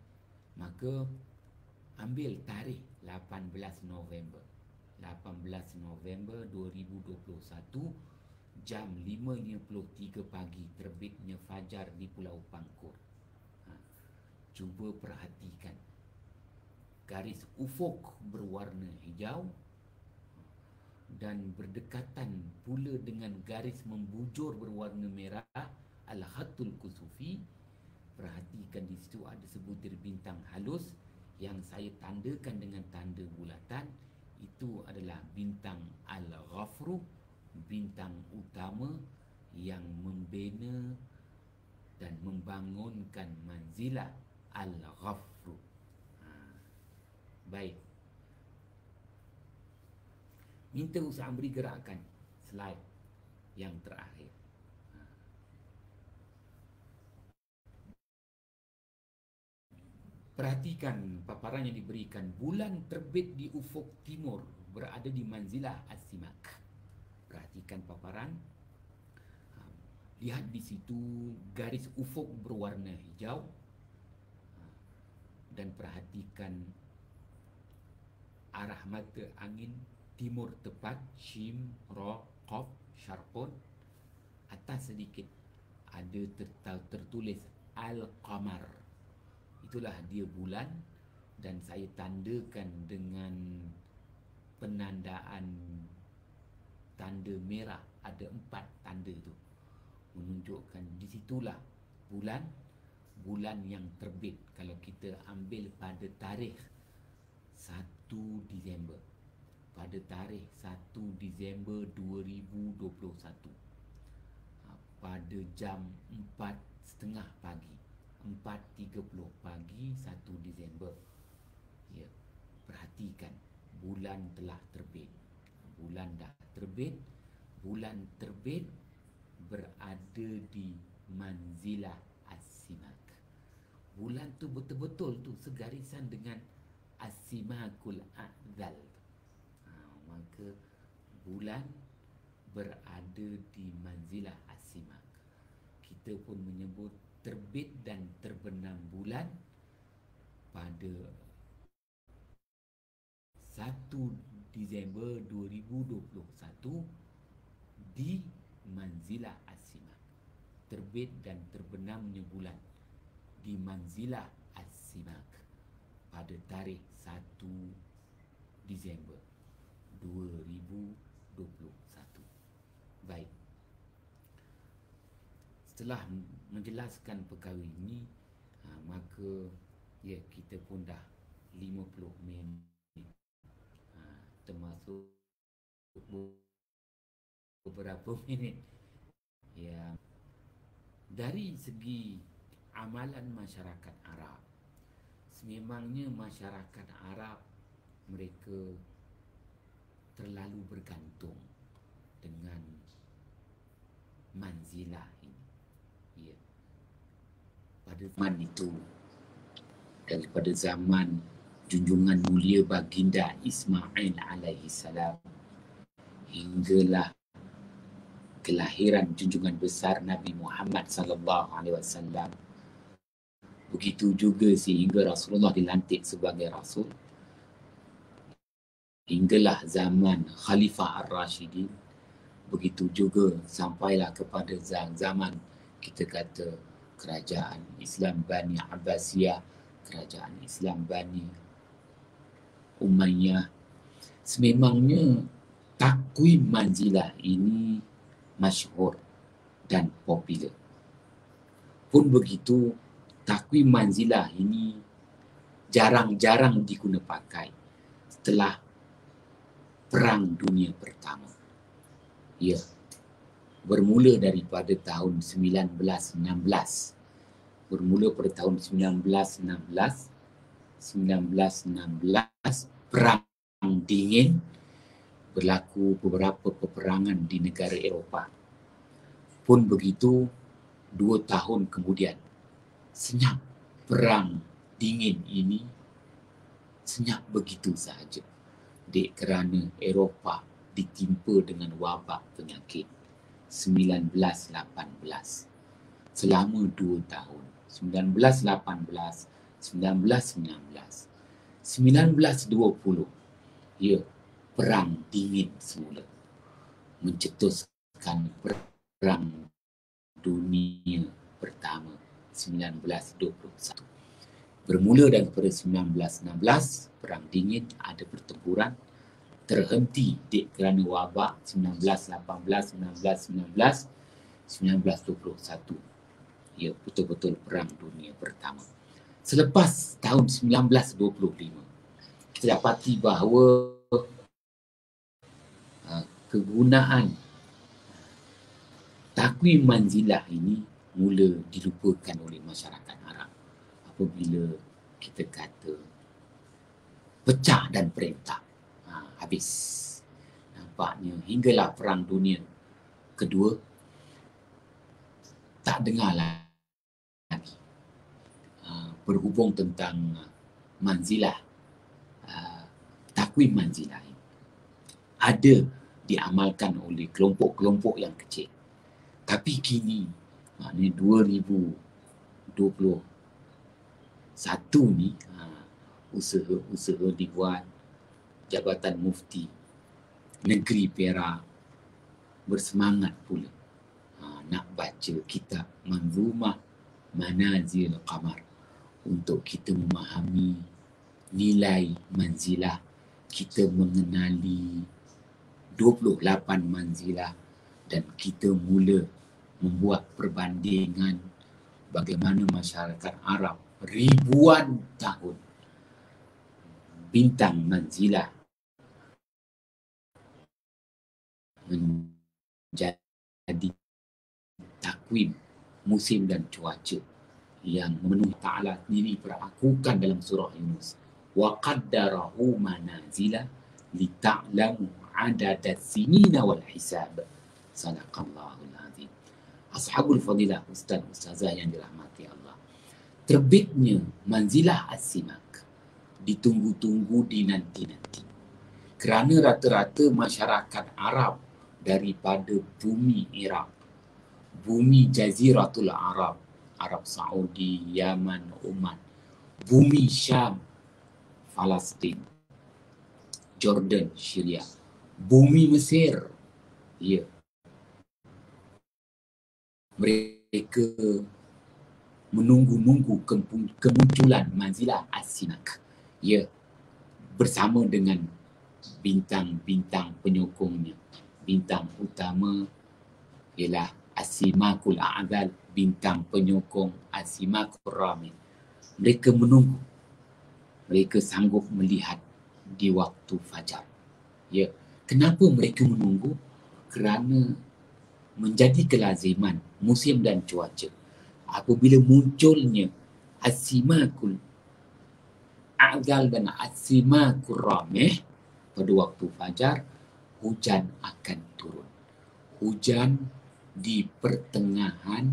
maka ambil tarikh 18 November 2021 jam 5.53 pagi terbitnya fajar di Pulau Pangkur. Cuba perhatikan garis ufuk berwarna hijau dan berdekatan pula dengan garis membujur berwarna merah, al-khatul kusufi. Perhatikan di situ ada sebutir bintang halus yang saya tandakan dengan tanda bulatan. Itu adalah bintang Al-Ghafru, bintang utama yang membina dan membangunkan manzilah Al-Ghafru. Baik. Minta Ustaz Amri gerakkan slide yang terakhir. Perhatikan paparan yang diberikan. Bulan terbit di ufuk timur, berada di manzilah As-Simak. Perhatikan paparan. Lihat di situ garis ufuk berwarna hijau. Dan perhatikan arah mata angin timur tepat, Shim, Ra, Qaf, Syarqun. Atas sedikit ada tertulis Al-Qamar. Itulah dia bulan, dan saya tandakan dengan penandaan tanda merah. Ada 4 tanda tu menunjukkan di situlah bulan yang terbit. Kalau kita ambil pada tarikh 1 Disember, pada tarikh 1 Disember 2021, pada jam 4.30 pagi, 4.30 pagi 1 Disember. Ya, perhatikan, bulan telah terbit. Bulan dah terbit. Bulan terbit berada di manzilah As-Simak. Bulan tu betul-betul tu segarisan dengan As-Simakul A'dzal. Maka bulan berada di manzilah As-Simak. Kita pun menyebut terbit dan terbenam bulan pada 1 Disember 2021 di manzilah As-Simak. Terbit dan terbenamnya bulan di manzilah As-Simak pada tarikh 1 Disember 2021. Baik. Setelah menjelaskan perkara ini, maka ya, kita pun dah 50 minit, termasuk beberapa minit ya. Dari segi amalan masyarakat Arab, sememangnya masyarakat Arab mereka terlalu bergantung dengan manzilah ini. Ya. Pada zaman itu, daripada zaman junjungan mulia baginda Ismail alaihi salam hinggalah kelahiran junjungan besar Nabi Muhammad sallallahu alaihi wasallam. Begitu juga sehingga Rasulullah dilantik sebagai rasul. Hinggalah zaman Khalifah Ar-Rashidin. Begitu juga sampailah kepada zaman kita kata kerajaan Islam Bani Abbasiyah, kerajaan Islam Bani Umayyah. Sememangnya takwim manzilah ini masyhur dan popular. Pun begitu, takwim manzilah ini jarang-jarang diguna pakai setelah Perang Dunia Pertama. Ya, bermula daripada tahun 1916. Bermula pada tahun 1916, Perang Dingin, berlaku beberapa peperangan di negara Eropah. Pun begitu, 2 tahun kemudian, senyap Perang Dingin ini senyap begitu sahaja. Dek kerana Eropah ditimpa dengan wabak penyakit 1918 selama 2 tahun. 1918, 1919, 1920, ya, perang dingin semula. Mencetuskan perang dunia pertama 1921. Bermula daripada 1916, perang dingin, ada pertempuran, terhenti kerana wabak 1918, 1919, 1921. Ya, betul-betul perang dunia pertama. Selepas tahun 1925, kita dapati bahawa kegunaan takwim manzilah ini mula dilupakan oleh masyarakat Arab apabila kita kata pecah dan perintah. Habis. Nampaknya hinggalah perang dunia kedua tak dengar lagi berhubung tentang manzilah, takwim manzilah ini. Ada diamalkan oleh kelompok-kelompok yang kecil. Tapi kini, maknanya 2021 ni, usaha dibuat Jabatan Mufti Negeri Perak bersemangat pula nak baca kitab Manzumah Manazil Qamar untuk kita memahami nilai manzilah, kita mengenali 28 manzilah dan kita mula membuat perbandingan bagaimana masyarakat Arab ribuan tahun bintang manzilah menjadi takwim musim dan cuaca yang memenuhi Ta'ala sendiri perakukan dalam surah Yunus. Wa qaddarahu manazila lita'lamu adadat sinina wal hisab. Sadaqallahul azim. Ashabul fadilah, ustaz-ustazah yang dirahmati Allah. Terbitnya manzilah as-simak ditunggu-tunggu, dinanti-nanti. Kerana rata-rata masyarakat Arab daripada bumi Iraq, bumi Jaziratul Arab, Arab Saudi, Yaman, Oman, bumi Syam, Palestin, Jordan, Syria, bumi Mesir, ya, mereka menunggu-nunggu kemunculan manzilah as-simak, ya, bersama dengan bintang-bintang penyokongnya. Bintang utama ialah As-Simakul A'zal, bintang penyokong As-Simakul Rami. Mereka menunggu. Mereka sanggup melihat di waktu fajar. Ya, kenapa mereka menunggu? Kerana menjadi kelaziman musim dan cuaca. Apabila munculnya As-Simakul A'zal dan As-Simakul Rami pada waktu fajar, hujan akan turun. Hujan di pertengahan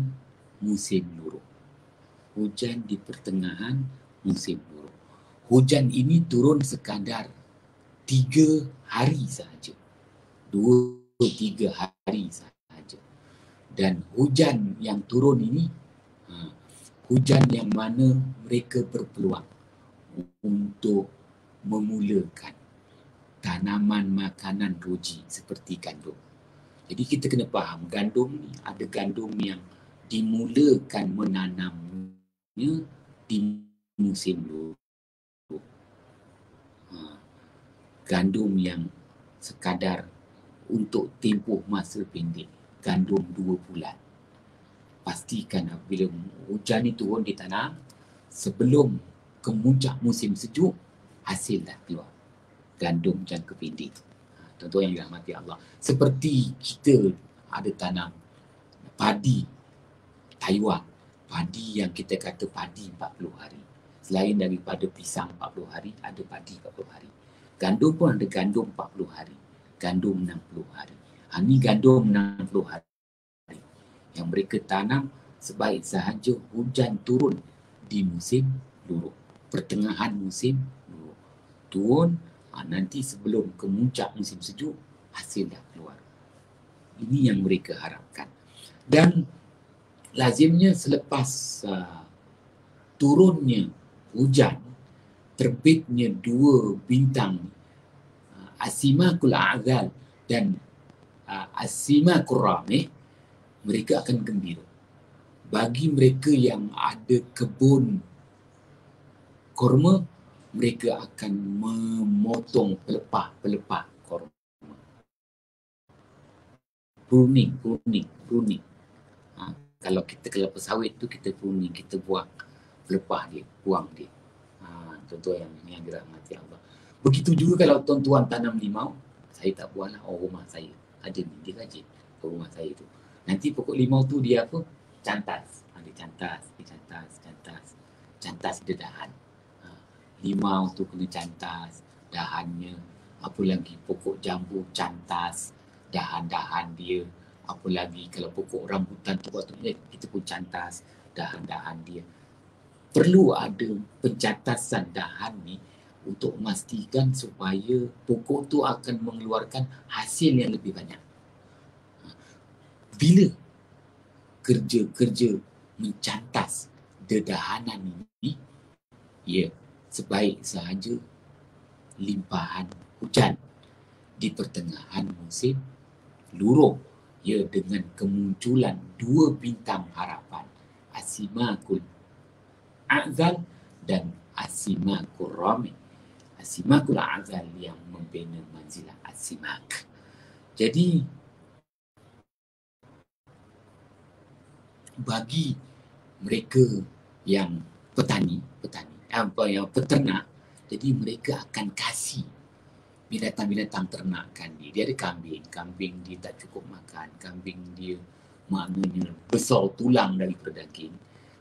musim luruh. Hujan di pertengahan musim luruh. Hujan ini turun sekadar 3 hari sahaja. 2-3 hari sahaja. Dan hujan yang turun ini, hujan yang mana mereka berpeluang untuk memulakan tanaman makanan roji seperti gandum. Jadi kita kena faham, gandum ni ada gandum yang dimulakan menanamnya di musim luruh. Gandum yang sekadar untuk tempoh masa pendek, gandum 2 bulan. Pastikan bila hujan ni turun ditanam, sebelum kemuncak musim sejuk, hasil dah keluar. Gandum jangka pendek. Tuan-tuan yang dirahmati Allah. Seperti kita ada tanam padi Taiwan. Padi yang kita kata padi 40 hari. Selain daripada pisang 40 hari, ada padi 40 hari. Gandum pun ada gandum 40 hari. Gandum 60 hari. Ini gandum 60 hari. Yang mereka tanam sebaik sahaja hujan turun di musim luruh. Pertengahan musim luruh. turun, nanti sebelum kemuncak musim sejuk, hasil dah keluar. Ini yang mereka harapkan. Dan lazimnya selepas turunnya hujan, terbitnya dua bintang Asimakul A'zal dan Asimakul Rameh, mereka akan gembira. Bagi mereka yang ada kebun korma, mereka akan memotong pelepah korma. Pruning. Kalau kita kelapa sawit tu kita pruning, kita buang pelepah dia, buang dia. Tuan-tuan yang dirahmati Allah. Begitu juga kalau tuan-tuan tanam limau, saya tak buanglah rumah saya. Rajin, dia rajin rumah saya tu. Nanti pokok limau tu dia apa? Cantas. Dia cantas dia dahan. Limau tu kena cantas dahannya. Apa lagi pokok jambu cantas dahan-dahan dia. Apa lagi kalau pokok rambutan tu patutnya kita pun cantas dahan-dahan dia. Perlu ada pencantasan dahan ni untuk memastikan supaya pokok tu akan mengeluarkan hasil yang lebih banyak. Bila kerja mencantas dedahanan ini, ya, sebaik sahaja limpahan hujan di pertengahan musim luruh, ya, dengan kemunculan dua bintang harapan, Asimakul A'zal dan Asimakul Rameh. Asimakul A'zal yang membina manzilah Asimak. Jadi bagi mereka yang peternak, jadi mereka akan kasih binatang-binatang ternakan dia. Dia ada kambing dia tak cukup makan, kambing dia maknanya besar tulang daripada daging,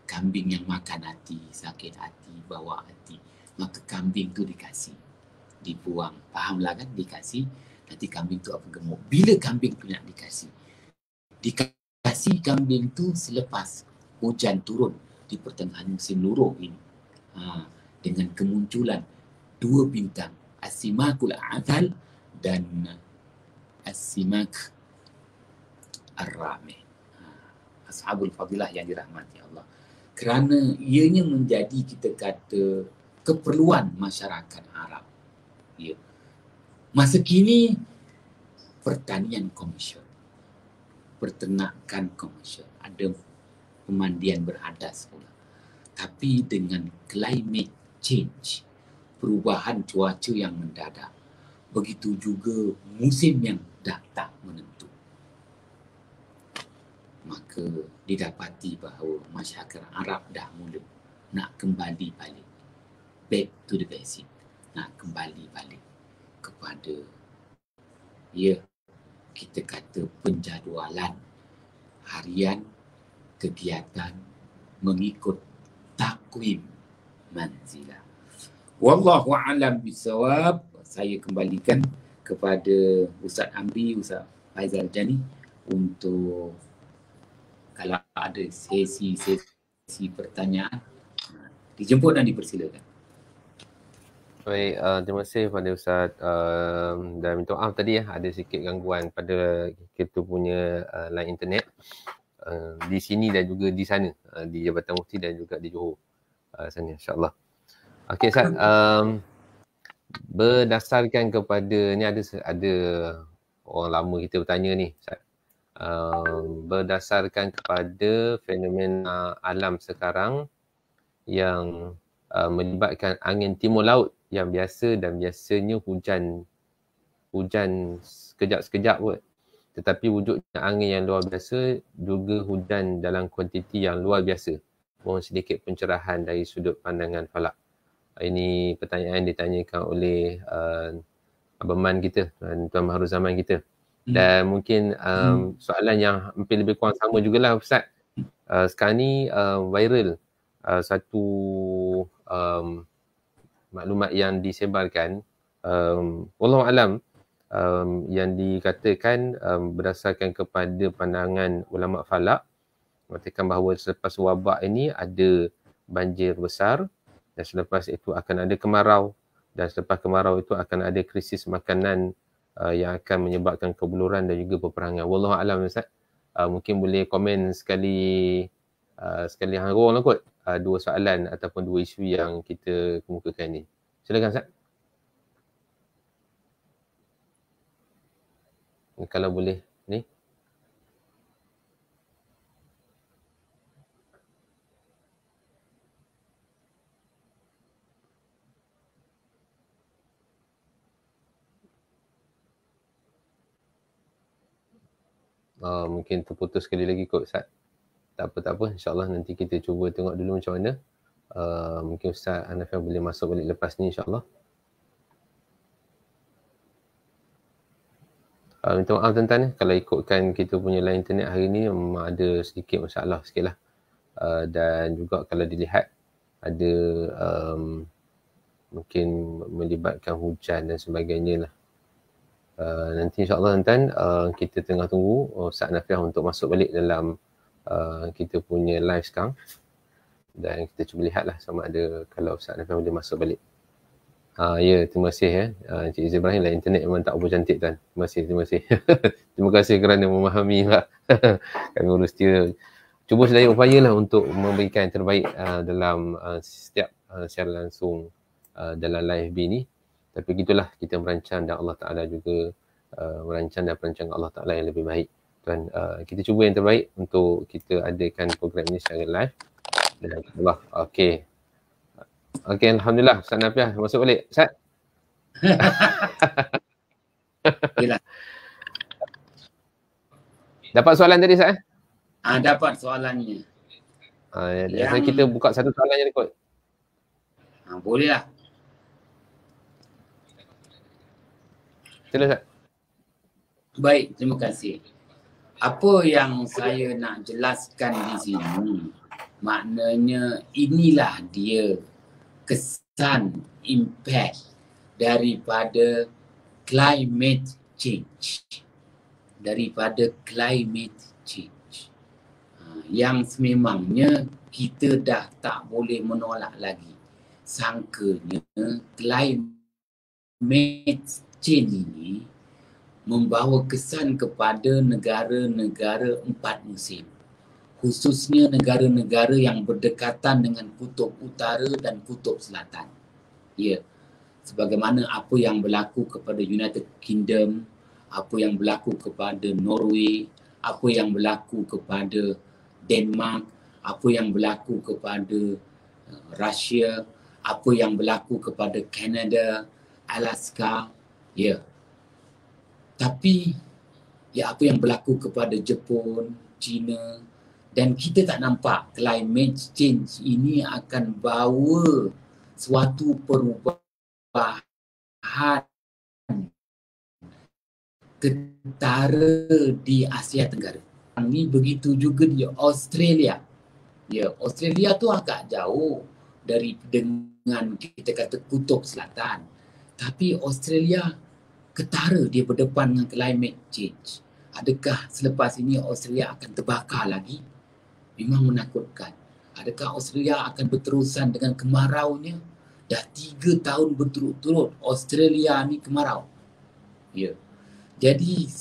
kambing yang makan hati, sakit hati, bawa hati, maka kambing tu dikasih, dibuang, fahamlah kan, dikasih, nanti kambing tu apa gemuk. Bila kambing tu nak dikasih kambing tu selepas hujan turun di pertengahan musim luruh ini, dengan kemunculan dua bintang Asimakul A'zal dan Asimak Ar-Rameh. Ashabul Fadilah yang dirahmati Allah. Kerana ianya menjadi, kita kata, keperluan masyarakat Arab. Ya. Masa kini pertanian komersial, peternakan komersial, ada pemandian beradas pula. Tapi dengan climate change, perubahan cuaca yang mendadak, begitu juga musim yang dah tak menentu, maka didapati bahawa masyarakat Arab dah mula nak kembali balik, back to the basic, nak kembali balik kepada, ya, kita kata penjadualan harian kegiatan mengikut takwim manzilah. Wallahu a'lam bisawab. Saya kembalikan kepada Ustaz Amri, Ustaz Faizal Jani untuk kalau ada sesi pertanyaan, dijemput dan dipersilakan. Baik, terima kasih kepada Ustaz, dan minta maaf tadi ada sikit gangguan pada kita punya line internet di sini dan juga di sana, di Jabatan Mufti dan juga di Johor sana, insyaAllah. Okey Ustaz, berdasarkan kepada ni ada orang lama kita bertanya ni Ustaz, berdasarkan kepada fenomena alam sekarang yang melibatkan angin timur laut yang biasa dan biasanya hujan sekejap-sekejap kot. Tetapi wujudnya angin yang luar biasa juga hujan dalam kuantiti yang luar biasa. Mohon sedikit pencerahan dari sudut pandangan falak. Ini pertanyaan ditanyakan oleh Abang Man kita, Tuan Mahruzaman kita. Dan mungkin soalan yang hampir lebih kurang sama jugalah Ustaz. Sekarang ni viral satu maklumat yang disebarkan, wallahu alam, yang dikatakan berdasarkan kepada pandangan ulama falak, mengatakan bahawa selepas wabak ini ada banjir besar dan selepas itu akan ada kemarau dan selepas kemarau itu akan ada krisis makanan yang akan menyebabkan kebuluran dan juga peperangan. Wallahu a'lam Ustaz. Mungkin boleh komen sekali hangrung lah kot, dua soalan ataupun dua isu yang kita kemukakan ni. Silakan Ustaz. Kalau boleh ni. Mungkin terputus sekali lagi kot Ustaz. Tak apa. InsyaAllah nanti kita cuba tengok dulu macam mana. Mungkin Ustaz Hanafiah boleh masuk balik lepas ni insyaAllah. Minta maaf tuan-tuan, kalau ikutkan kita punya line internet hari ni memang ada sedikit masalah sikit lah. Dan juga kalau dilihat ada mungkin melibatkan hujan dan sebagainya lah. Nanti insyaAllah tuan-tuan, kita tengah tunggu Ustaz Hanafiah untuk masuk balik dalam kita punya live sekarang. Dan kita cuba lihat lah sama ada kalau Ustaz Hanafiah boleh masuk balik. Ya, terima kasih Encik Ibrahim lah, internet memang tak apa cantik tuan. Terima kasih. Terima kasih kerana memahami lah. Kami urus dia. Cuba sedaya upaya lah untuk memberikan yang terbaik dalam setiap secara langsung dalam live B ni. Tapi gitulah kita merancang dan Allah Ta'ala juga merancang dan perancang Allah Ta'ala yang lebih baik. Tuan, kita cuba yang terbaik untuk kita adakan program ini secara live. Dan Allah, okey. Okey, Alhamdulillah. Ustaz Hanafiah masuk balik. Ustaz? Dapat soalan tadi Ustaz? Dapat soalannya. So kita buka satu soalan je kot. Boleh lah. Sila Ustaz. Baik, terima kasih. Apa yang saya nak jelaskan di sini, maknanya inilah dia kesan impact daripada climate change. Yang sememangnya kita dah tak boleh menolak lagi. Sangkanya climate change ini membawa kesan kepada negara-negara 4 musim. Khususnya negara-negara yang berdekatan dengan kutub utara dan kutub selatan. Ya, sebagaimana apa yang berlaku kepada United Kingdom, apa yang berlaku kepada Norway, apa yang berlaku kepada Denmark, apa yang berlaku kepada Russia, apa yang berlaku kepada Canada, Alaska, ya. Tapi ya apa yang berlaku kepada Jepun, China, dan kita tak nampak climate change ini akan bawa suatu perubahan ketara di Asia Tenggara. Ini begitu juga di Australia. Ya, Australia tu agak jauh dengan kita kata kutub selatan. Tapi Australia ketara dia berdepan dengan climate change. Adakah selepas ini Australia akan terbakar lagi? Memang menakutkan. Adakah Australia akan berterusan dengan kemaraunya? Dah 3 tahun berturut-turut Australia ni kemarau. Ya. Jadi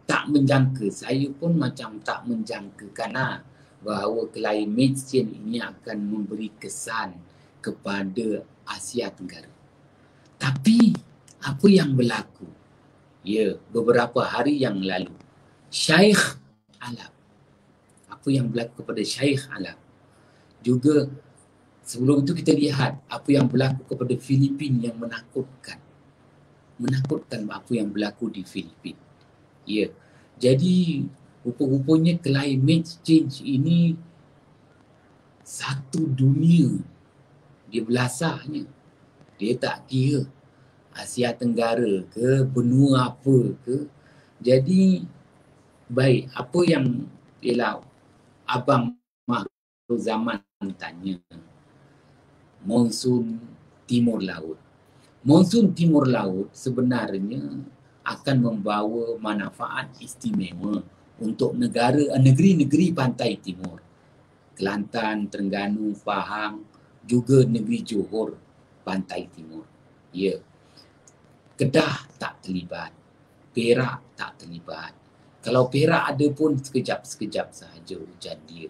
tak menjangka, saya pun macam tak menjangkakan bahawa climate change ini akan memberi kesan kepada Asia Tenggara. Tapi apa yang berlaku? Ya, beberapa hari yang lalu, Sheikh Alab. Apa yang berlaku kepada Sheikh Alab? Juga sebelum itu kita lihat apa yang berlaku kepada Filipina yang menakutkan. Menakutkan apa yang berlaku di Filipina. Ya. Jadi rupa-rupanya climate change ini satu dunia. Dia belasahnya. Dia tak kira Asia Tenggara ke, benua apa ke. Jadi baik, apa yang ialah Abang Makhluk Zaman tanya, monsun Timur Laut. Monsun Timur Laut sebenarnya akan membawa manfaat istimewa untuk negeri-negeri pantai timur. Kelantan, Terengganu, Pahang, juga negeri Johor, pantai timur. Ya, Kedah tak terlibat, Perak tak terlibat. Kalau Perak ada pun sekejap-sekejap sahaja hujan dia.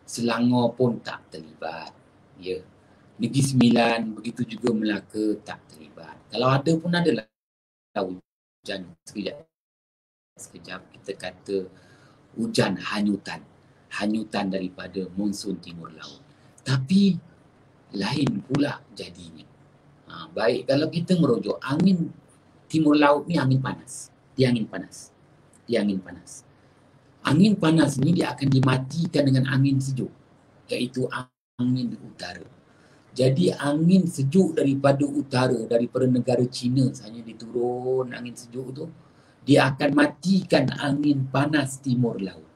Selangor pun tak terlibat. Ya. Negeri Sembilan, begitu juga Melaka tak terlibat. Kalau ada pun adalah hujan sekejap kita kata hujan hanyutan daripada monsun timur laut. Tapi lain pula jadinya. Baik kalau kita merujuk angin timur laut ni angin panas. Dia angin panas. Angin panas ni dia akan dimatikan dengan angin sejuk, iaitu angin utara. Jadi angin sejuk daripada utara, daripada negara China sahaja diturun angin sejuk tu, dia akan matikan angin panas timur laut.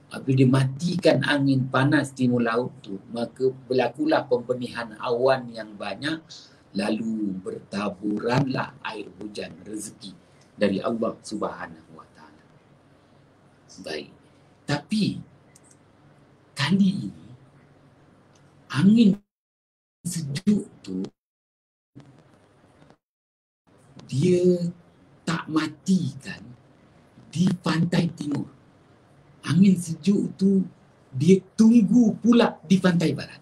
Apabila dia matikan angin panas timur laut tu, maka berlakulah pembenihan awan yang banyak, lalu bertaburanlah air hujan rezeki dari Allah Subhanahu Wa Taala. Baik. Tapi kali ini angin sejuk tu dia tak matikan di pantai timur. Angin sejuk tu dia tunggu pula di pantai barat.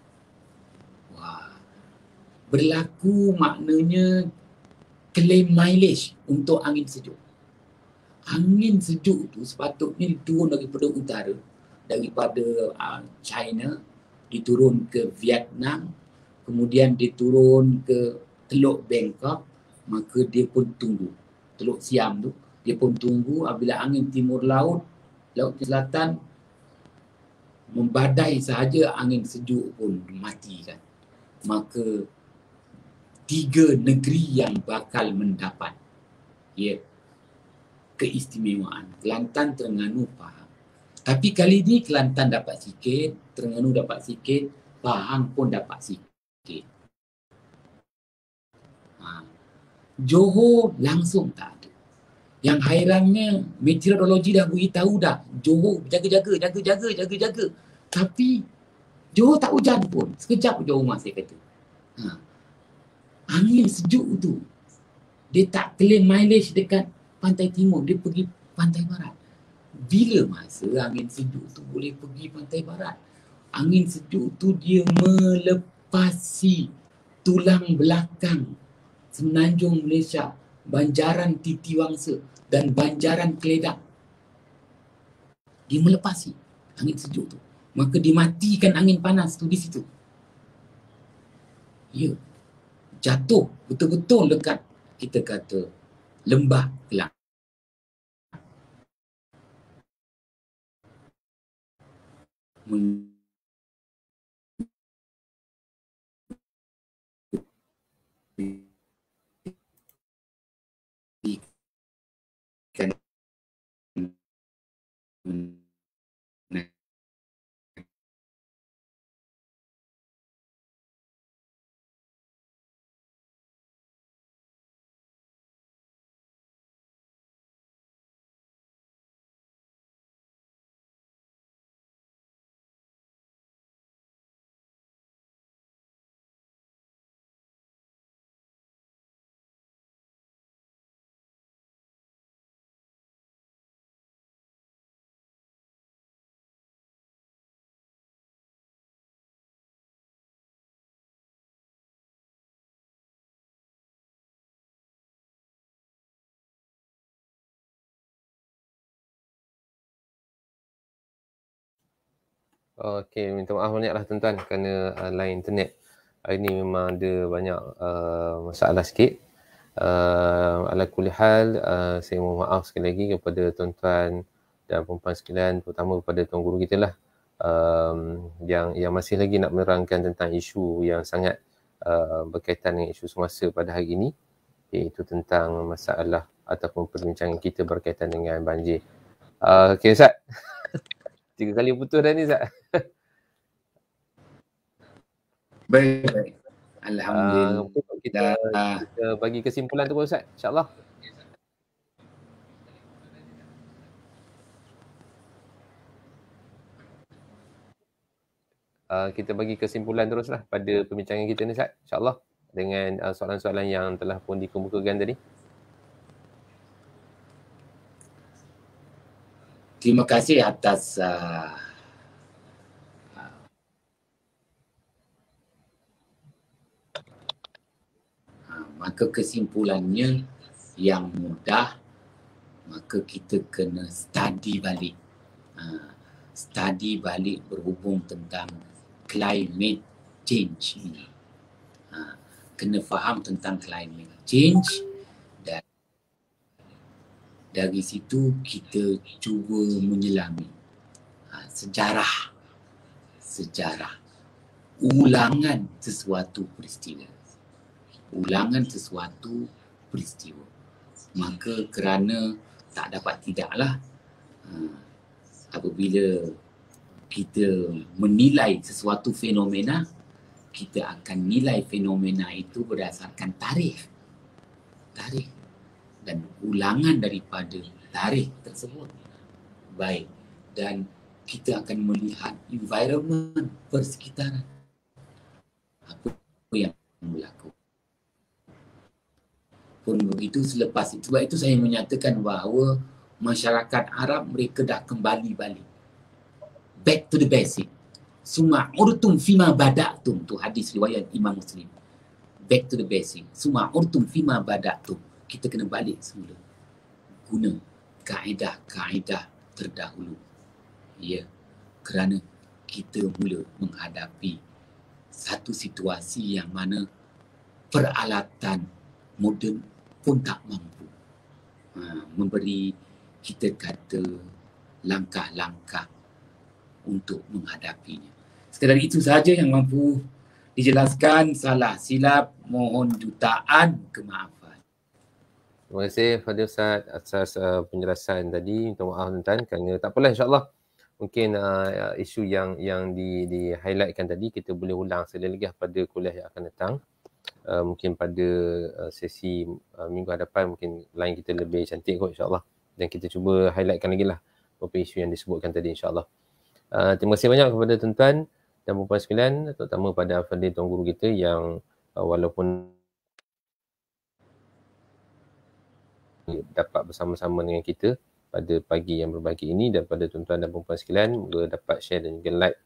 Wah. Berlaku maknanya claim mileage untuk angin sejuk. Angin sejuk tu sepatutnya diturun daripada utara, daripada China, diturun ke Vietnam, kemudian diturun ke Teluk Bangkok, maka dia pun tunggu. Teluk Siam tu, dia pun tunggu apabila angin timur laut, laut selatan membadai sahaja, angin sejuk pun matikan. Maka 3 negeri yang bakal mendapat keistimewaan. Kelantan, Terengganu, Pahang. Tapi kali ni Kelantan dapat sikit, Terengganu dapat sikit, Pahang pun dapat sikit. Johor langsung tak ada. Yang hairannya meteorologi dah beritahu dah, Johor jaga. Tapi Johor tak hujan pun. Sekejap Johor masih kata. Angin sejuk tu, dia tak claim mileage dekat pantai timur, dia pergi pantai barat. Bila masa angin sejuk tu boleh pergi pantai barat? Angin sejuk tu dia melepasi tulang belakang semenanjung Malaysia, Banjaran Titiwangsa dan Banjaran Kedah. Dia melepasi angin sejuk tu. Maka dimatikan angin panas tu di situ. Ya. Jatuh betul-betul dekat, kita kata, lembah Kelang. Okey, minta maaf banyaklah tuan-tuan kerana line internet hari ni memang ada banyak masalah sikit. Ala kulli hal, saya mohon maaf sekali lagi kepada tuan-tuan dan puan-puan sekalian, terutama kepada tuan guru kita lah, yang masih lagi nak menerangkan tentang isu yang sangat berkaitan dengan isu semasa pada hari ini, iaitu tentang masalah ataupun perbincangan kita berkaitan dengan banjir. Okey Ustaz. 3 kali putus dah ni Ustaz. Baik. Alhamdulillah. Kita bagi kesimpulan tu Ustaz, insya-Allah. Kita bagi kesimpulan teruslah pada perbincangan kita ni Ustaz, insya-Allah. dengan soalan-soalan yang telah pun dikemukakan tadi? Terima kasih atas maka kesimpulannya yang mudah, maka kita kena study balik. Study balik berhubung tentang climate change ini. Kena faham tentang climate change dan dari situ kita cuba menyelami sejarah ulangan sesuatu peristiwa. Maka kerana tak dapat tidaklah apabila kita menilai sesuatu fenomena, kita akan nilai fenomena itu berdasarkan tarikh dan ulangan daripada tarikh tersebut. Baik, dan kita akan melihat environment persekitaran, apa yang berlaku. Pun begitu selepas itu, sebab itu saya menyatakan bahawa masyarakat Arab mereka dah kembali balik. Back to the basic. Summa urtum fima bada'tum, tu hadis riwayat Imam Muslim. Back to the basic. Summa urtum fima bada'tum. Kita kena balik semula. Guna kaedah-kaedah terdahulu. Ya, kerana kita mula menghadapi satu situasi yang mana peralatan moden pun tak mampu memberi kita kata langkah-langkah untuk menghadapinya. Sekadar itu sahaja yang mampu dijelaskan. Salah silap mohon jutaan kemaafan. Terima kasih Fadil Ustaz atas penjelasan tadi. Minta maaf tuan-tuan kerana tak apalah, insyaAllah mungkin isu yang di-highlightkan tadi kita boleh ulang sekali lagi pada kuliah yang akan datang. Mungkin pada sesi minggu hadapan mungkin line kita lebih cantik kot, insyaAllah. Dan kita cuba highlightkan lagi lah beberapa isu yang disebutkan tadi, insyaAllah. Terima kasih banyak kepada tuan-tuan dan puan-puan sekalian, terutama pada Fadil Tuan Guru kita yang walaupun dapat bersama-sama dengan kita pada pagi yang berbahagia ini, dan pada tuan-tuan dan puan-puan sekalian moga dapat share dan juga like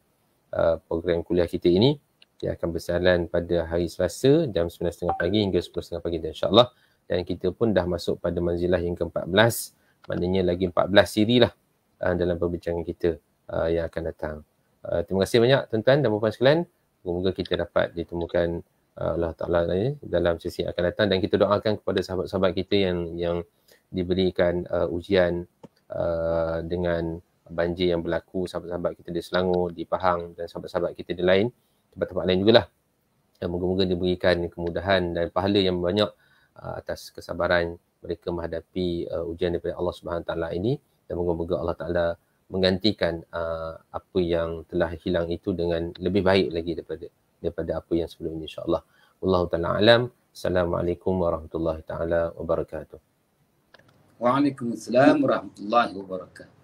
program kuliah kita ini yang akan berjalan pada hari Selasa jam 9.30 pagi hingga 10.30 pagi, dan insyaAllah. Dan kita pun dah masuk pada manzilah yang ke-14, maknanya lagi 14 siri lah dalam perbincangan kita yang akan datang. Terima kasih banyak tuan-tuan dan puan-puan sekalian. Semoga kita dapat ditemukan Allah Ta'ala dalam sesi yang akan datang, dan kita doakan kepada sahabat-sahabat kita yang diberikan ujian dengan banjir yang berlaku, sahabat-sahabat kita di Selangor, di Pahang, dan sahabat-sahabat kita di lain tempat-tempat lain jugalah. Moga-moga diberikan kemudahan dan pahala yang banyak atas kesabaran mereka menghadapi ujian daripada Allah Subhanahu Taala ini, dan moga-moga Allah Taala menggantikan apa yang telah hilang itu dengan lebih baik lagi daripada apa yang sebelum ini, insya-Allah. Wallahu taala alam. Assalamualaikum warahmatullahi taala wabarakatuh. Waalaikumsalam warahmatullahi wabarakatuh.